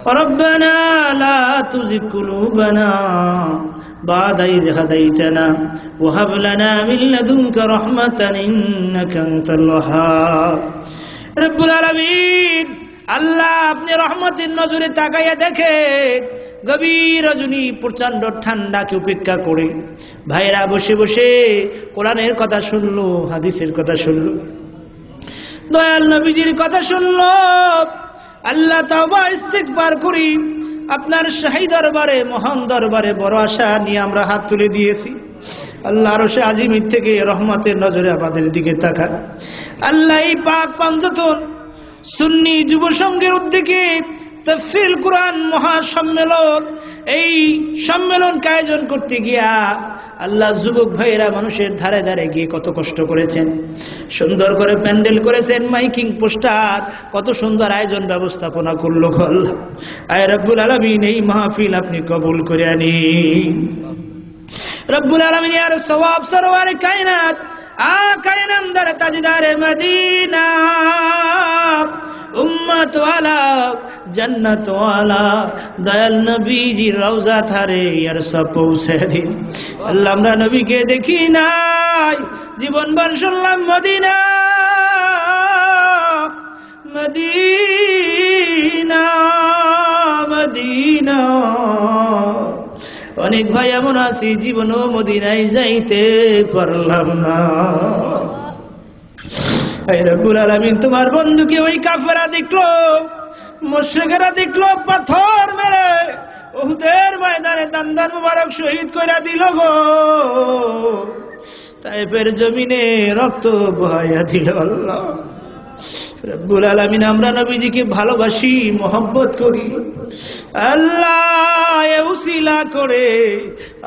ربنا لا تزغ قلوبنا بعد إذ هديتنا وهب لنا من لدنك رحمة إنك أنت الوهاب رب العالمين আল্লাহ আপনি রহমতের নজরে তাকাইয়া দেখেন গভীর রজনী প্রচন্ড ঠান্ডাকে উপেক্ষা করে ভাইরা বসে বসে কোরআনের কথা শুনলো, হাদিসের কথা শুনলো, দয়াল নবীজির কথা শুনলো। আল্লাহ তাওবা ইস্তিগফার করি আপনার শাহী দরবারে, মহান দরবারে বড় আশা নিয়ে আমরা হাত তুলে দিয়েছি। আল্লাহ আরশে আজিমের থেকে রহমতের নজরে আমাদের দিকে তাকান। আল্লাহ এই পাক পাঞ্জাতন সুন্নি যুব সংঘের উদ্যোগে তাফসীর কুরআন মহাসম্মেলন, এই সম্মেলনকে আয়োজন করতে গিয়া আল্লাহ যুবক ভাইয়েরা মানুষের ধারে ধারে গিয়ে কত কষ্ট করেছেন, সুন্দর করে প্যান্ডেল করেছেন, মাইকিং পোস্টার, কত সুন্দর আয়োজন ব্যবস্থাপনা করলো আল্লাহ। আয় রব্বুল আলামিন এই মাহফিল আপনি কবুল করে আনিন রব্বুল আলামিন। আর সওয়াব সরওয়ার কায়নাত কায়নামদার তাজদারে মদিনা উম্মত ওয়ালা জান্নাত ওয়ালা দয়াল নবীজির রওজা ধারে আর সব পৌঁছে দিন। আল্লাহ আমরা নবীকে দেখি নাই, জীবনভর শুনলাম মদিনা মদিনা মদিনা। অনেক ভাই এমন আছি জীবনও মদিনায় যাইতে পারলাম না। হে রব্বুল আলামিন তোমার বন্ধুকে ওই কাফেররা দেখলো, মুশরিকরা দেখলো, পাথর মেরে উহুদের ময়দানে দান্দান মুবারক শহীদ কইরা দিল গো। তাইফের জমিনে রক্ত বহাইয়া দিল আল্লাহ রব্বুল আলামিন। আমরা নবীজিকে ভালোবাসি, মহব্বত করি আল্লাহ, এ উসিলা করে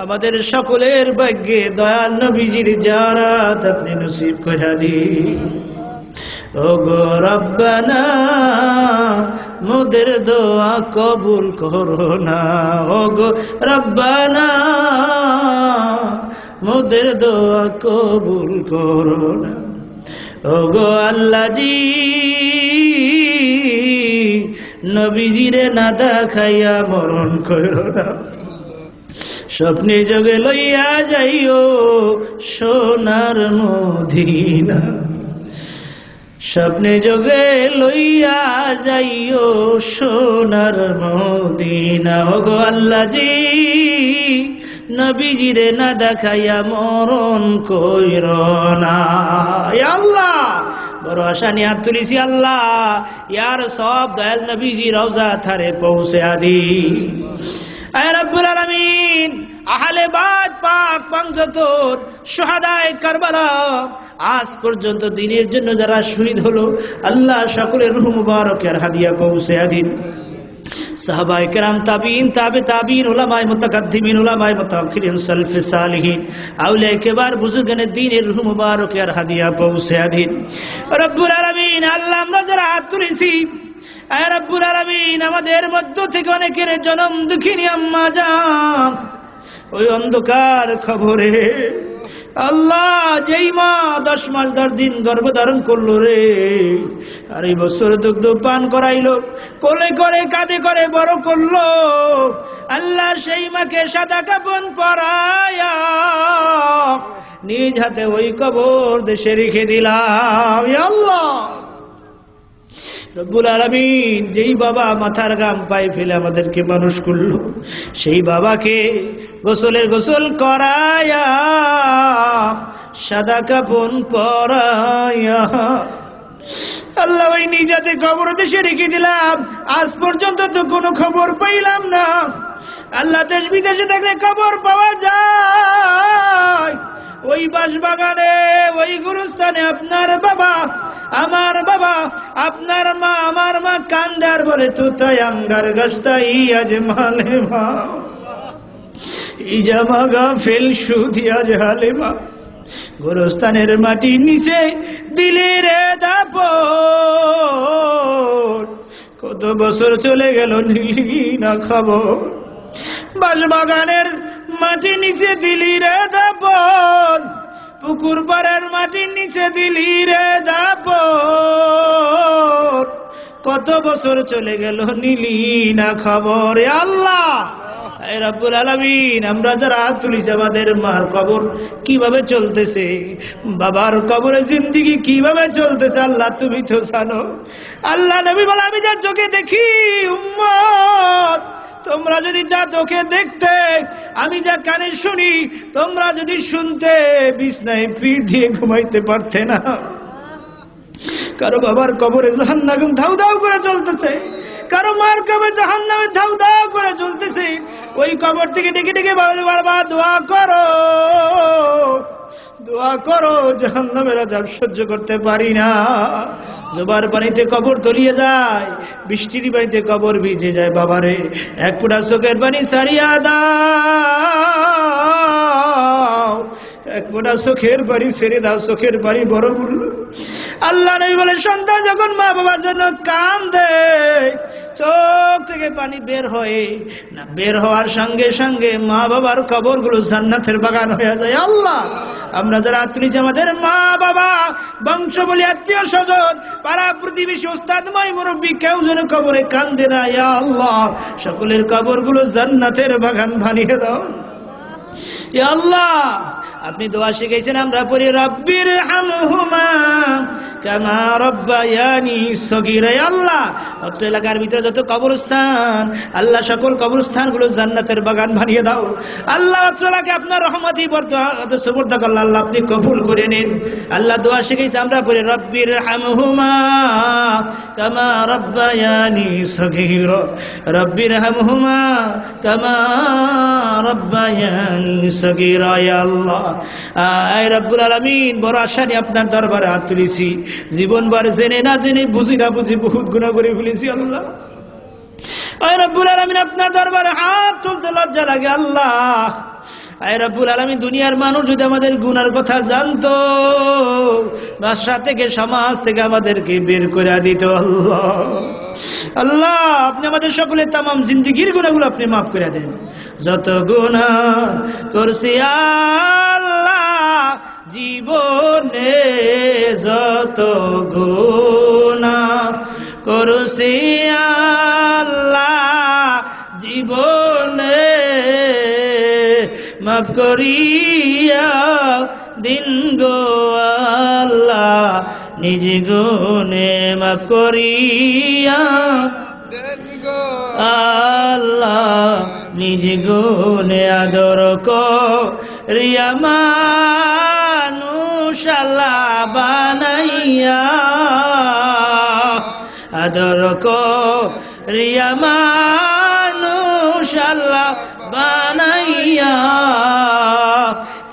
আমাদের সকলের ভাগ্যে দয়াল নবীজির জিয়ারত আপনি নসিব করে দিন। ওগো রব্বানা মোদের দোয়া কবুল করো না, ওগো রব্বানা মোদের দোয়া কবুল করো না। ওগো আল্লাহ জি নবীজিরে না দেখাইয়া মরণ কইরো না, স্বপ্নে যোগে লইয়া যাইও সোনার মদিনা, স্বপ্নে যোগে লইয়া যাইও সোনার মদিনা। ওগো আল্লাহ জি নবীজিরে না দেখাইয়া মরণ কইরো না। ইয়া আল্লাহ বড় আশা নিয়ে হাত তুলেছি আল্লাহ, ইয়ার সব দয়াল নবীজি রওজা ধারে পৌঁছে আদি। আয় রব্বুল আলামিন আহলে বাইত পাক পাঞ্জাতন শুহাদায়ে কারবালা আজ পর্যন্ত দ্বীনের জন্য যারা শহীদ হলো আল্লাহ সকলের রূহ মুবারকের হাদিয়া পৌঁছে দিন। সাহাবায়ে কেরাম, তাবিঈন, তাবে তাবিঈন, উলামায়ে মুতাকাদ্দিমিন, উলামায়ে মুতাআখিরিন, সালফে সালিহিন, আউলিয়ায়ে কিবার বুজুর্গানের দ্বীনের রূহ মুবারকের হাদিয়া পৌঁছে দিন রব্বুল আলামিন। আল্লাহ আমরা যারা হাত তুলেছি আয় রব্বুল আলামিন আমাদের মধ্য থেকে অনেকের জনম দুঃখিনী আম্মা জান ওই অন্ধকার খবরে আল্লাহ যেই মা 10 মাস 10 দিন গর্ভধারণ করলো রে, আর এই বছর দুগ্ধ পান করাইলো, কোলে করে কাঁধে করে বড় করলো আল্লাহ, সেই মাকে সাদা কাফন পরায়া নিজ হাতে ওই কবর দেশে রেখে দিলাম। ইয়া আল্লাহ রব্বুল আলামিন যেই বাবা মাথার গাম পায়ে ফেলে আমাদেরকে মানুষ করলো, সেই বাবাকে গোসল করায়া সাদা কাফন পরায়া আল্লাহ ওই নিজাতে কবর দেশে রেখে দিলাম। আজ পর্যন্ত তো কোনো খবর পাইলাম না আল্লাহ। দেশ বিদেশে থাকলে খবর পাওয়া যায়, ওই বাসবাগানে ওই গুরুস্থানে আপনার বাবা, আমার বাবা, আপনার মা, আমার মা কান্দার বলে তু তাই আঙ্গার গাছতাই আজ মালে মা ইজামাগা ফেল সুদি আজ হালে মা। গুরুস্থানের মাটির নিচে দিলে রে দাপট, কত বছর চলে গেল নিলি না খবর। বাঁশবাগানের মাটি নিচে দিলি রে দাপন, পুকুর পাড়ের মাটির নিচে দিলি রে দাপন, কত বছর চলে গেল নিলি না খবর। আল্লাহ রব্বুল আলামিন, আমরা যারা হাত তুলিছি আমাদের মার কবর কিভাবে চলতেছে, বাবার কবরে জিন্দেগি কিভাবে চলতেছে, আল্লাহ তুমি তো জানো। আল্লাহ নবী বলে, আমি যা চোখে দেখি উম্মত, তোমরা যদি যা চোখে দেখতে, আমি যা কানে শুনি, তোমরা যদি শুনতে, বিছনায় পিঠ দিয়ে ঘুমাইতে পারতে না। কারো বাবার কবরে জাহান্নাম ধাউ ধাউ করে চলতেছে, কারো মার কবরে জাহান্নামে ধাউ ধাউ করে চলতেছে। ওই কবর থেকে ডেকে ডেকে বাবা দোয়া করো, দোয়া করো, জাহান্নামের আযাব সহ্য করতে পারি না। জোবার পানিতে কবর তলিয়ে যায়, বৃষ্টির পানিতে কবর ভিজে যায়। বাবারে এক ফোঁটা চোখের পানি ছাড়িয়া দাও, এক ফোঁটা চোখের পানি ছেড়ে দাও, চোখের পানি বড় মূল্য। আল্লাহ নবী বলে, সন্তান যখন মা বাবার জন্য কাঁদে, চোখ থেকে পানি বের হয় না, বের হওয়ার সঙ্গে সঙ্গে মা বাবার কবরগুলো জান্নাতের বাগান হয়ে যায়। আল্লাহ, আমরা যারা আত্মীয়, আমাদের মা বাবা, বংশ বলি, আত্মীয় স্বজন, পাড়া প্রতিবেশী, ওস্তাদ মাই মুরব্বী, কেউ যেন কবরে কান্দে না। ইয়া আল্লাহ, সকলের কবরগুলো জান্নাতের বাগান বানিয়ে দাও। ইয়া আল্লাহ, আপনি দোয়া শিখাইছেন, আমরা পড়ি রব্বির হামহুমা কামা রব্বায়ানি সগীরা। আল্লাহ, অত্র এলাকার ভিতরে যত কবরস্থান, আল্লাহ সকল কবরস্থানগুলো জান্নাতের বাগান বানিয়ে দাও। আল্লাহ, অত্র এলাকায় আপনার রহমতি সুবর্দ করলে আল্লাহ আপনি কবুল করে নিন। আল্লাহ, দোয়া শিখাইছে, আমরা পড়ি রব্বির হামহুমা কামা রব্বায়ানি সগীরা, রব্বির হামহুমা কামা রব্বায়ানি সগীরা। ইয়া আল্লাহ, আয় রব্বুল আলামিন, বড় আশা নিয়ে আপনার দরবারে হাত তুলেছি। জীবনভর জেনে না জেনে, বুঝি না বুঝি বহুত গুনাহ করে ফেলেছি। আল্লাহ, আয় রব্বুল আলামিন, আপনার দরবারে হাত তুলতে লজ্জা লাগে। আল্লাহ, আয় রব্বুল আলামিন, দুনিয়ার মানুষ যদি আমাদের গুনার কথা জানতো, বাসা থেকে, সমাজ থেকে আমাদেরকে বের করে দিত। আল্লাহ, আল্লাহ, আপনি আমাদের সকলের তামাম জিন্দেগির গুনাহগুলো আপনি মাফ করে দেন। যত গুনাহ করছি আল্লাহ জীবনে, যত গুনাহ করছি আল্লাহ জীবনে, মাফ করিয়া দিন গো আল্লাহ, নিজ গুণে মাফ করিয়া আল্লাহ, নিজ গুণে আদর করিয়া মানুষ আল্লাহ বানাইয়া, আদর করিয়া মানুষ আল্লাহ বানাইয়া,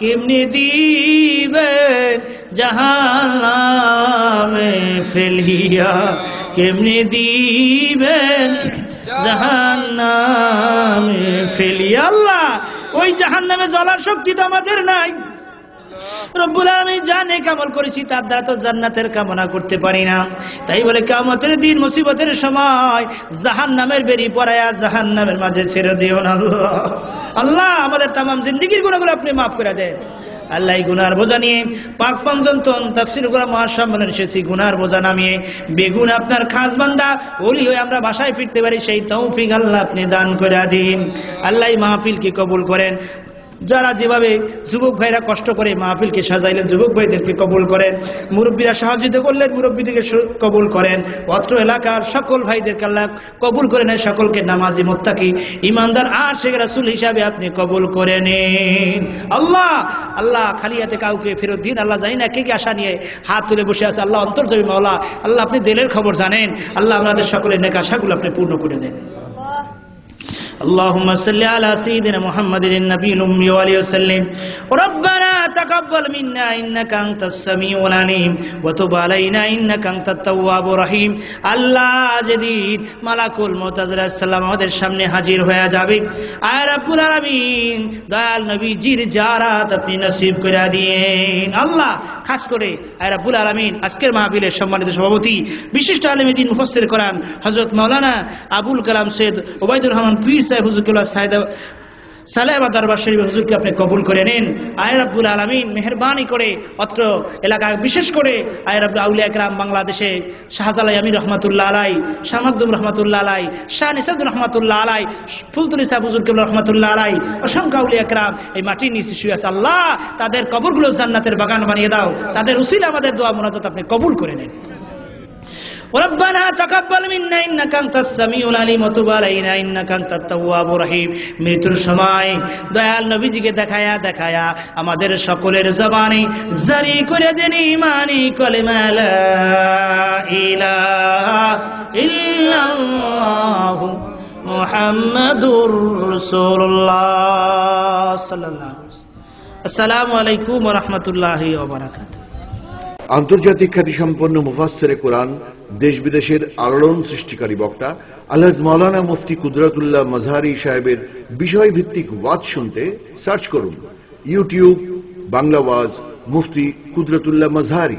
কেমনে দিবেন জাহান্নামে ফেলিয়া, কেমনে দিবেন জাহান্নামে ফেলিয়া। আল্লাহ, ওই জাহান্নামে জ্বলার শক্তি তো আমাদের নাই। রব্বুল আলামিন জানে কামল করেছি, তার দ্বারা তো জান্নাতের কামনা করতে পারি না। তাই বলে কিয়ামতের দিন, মুসিবতের সময় জাহান্নামের বেরি পড়ায়া জাহান্নামের মাঝে ছেড়ে দিও না। আল্লাহ, আল্লাহ, আমাদের তামাম জিন্দেগির গুনাহগুলো আপনি মাফ করে দেন। আল্লাহ, গুনার বোঝা নিয়ে পাক পাঞ্জন্তন তাফসীর করা মহাসম্মেলন এসেছি, গুনার বোঝা নামিয়ে বেগুন আপনার খাস বান্দা ওলি হয়ে আমরা বাসায় ফিরতে পারি, সেই তৌফিক আল্লাহ আপনি দান করে দিন। আল্লাহ মাহফিলকে কবুল করেন। যারা যেভাবে যুবক ভাইরা কষ্ট করে মাহফিলকে সাজাইলেন, যুবক ভাইদেরকে কবুল করেন। মুরব্বীরা সহযোগিতা করলেন, মুরব্বীদেরকে কবুল করেন। অত্র এলাকার সকল ভাইদেরকে আল্লাহ কবুল করে নেন। সকলকে নামাজি, মুত্তাকি, ইমানদার আশিক রাসূল হিসাবে আপনি কবুল করে নিন। আল্লাহ, আল্লাহ, খালি হাতে কাউকে ফেরত দিন। আল্লাহ, জানি না কে কে আশা নিয়ে হাত তুলে বসে আছে। আল্লাহ, অন্তর্যামী মাওলা, আল্লাহ আপনি দিলের খবর জানেন। আল্লাহ, আমাদের সকলের নেক আশাগুলো আপনি পূর্ণ করে দেন। اللهم صل على سيدنا محمد النبي الأمي وآله وسلم. ربنا تقبل منا إنك أنت السميع العليم وتب علينا إنك أنت التواب الرحيم. আল্লাহ, যেদিন মালাকুল মউত আলাইহিস সালাম আমাদের সামনে হাজির হয়ে যাবে, আয় রব্বুল আলামিন, দয়াল নবীজির জিয়ারত আপনি নসিব করে দিন। আল্লাহ, খাস করে আয় রব্বুল আলামিন, আজকের মাহফিলের সম্মানিত সভাপতি, বিশিষ্ট আলেম দ্বীন, মুফাসসির কোরআন হযরত মাওলানা আবুল কালাম সৈয়দ ওবায়দুর রহমান পীর সাহেব হুজুরুল্লাহ সাহেব সালেহা দরবার শরীফ হুজুরকে আপনি কবুল করে নিন। আয় রাব্বুল আলামিন মেহেরবানি করে অত্র এলাকায় বিশেষ করে আয় রাব্বুল আউলিয়া একরাম বাংলাদেশে শাহজালাল আমির রহমাতুল্লাহ আলাই, শাহ মাকদুম রহমাতুল্লাহ আলাই, শাহ নিসারুদ্দিন রহমাতুল্লাহ আলাই, ফুলতুনি সাহেব হুজুর কিবলা রহমাতুল্লাহ আলাই, অসংখ্য আউলিয়া একরাম এই মাটির নিচে শুয়ে আছে। আল্লাহ তাদের কবরগুলো জান্নাতের বাগান বানিয়ে দাও, তাদের উসিলা আমাদের দোয়া মুনাজাত আপনি কবুল করে নেন। ربنا تقبل منا انك انت السميع العليم وتب علينا انك انت التواب الرحيم। মৃত্যুর সময় দয়াল নবীজিকে দেখায়া দেখায়া আমাদের সকলের জবানে জারি করে দেন ঈমানি কালিমা লা ইলাহা ইল্লাল্লাহ মুহাম্মাদুর রাসূলুল্লাহ সাল্লাল্লাহু আলাইহি ওয়াসাল্লাম। আসসালামু আলাইকুম ওয়া রাহমাতুল্লাহি ওয়া বারাকাতুহু। আন্তর্জাতিক খ্যাতিসম্পন্ন মুফাসসিরে কোরআন, দেশ বিদেশের আলোড়ন সৃষ্টিকারী বক্তা আলহাজ মাওলানা মুফতি কুদরতুল্লাহ মাজহারি সাহেবের বিষয় ভিত্তিক ওয়াজ শুনতে সার্চ করুন ইউটিউব বাংলা ওয়াজ মুফতি কুদরতুল্লাহ মাজহারি।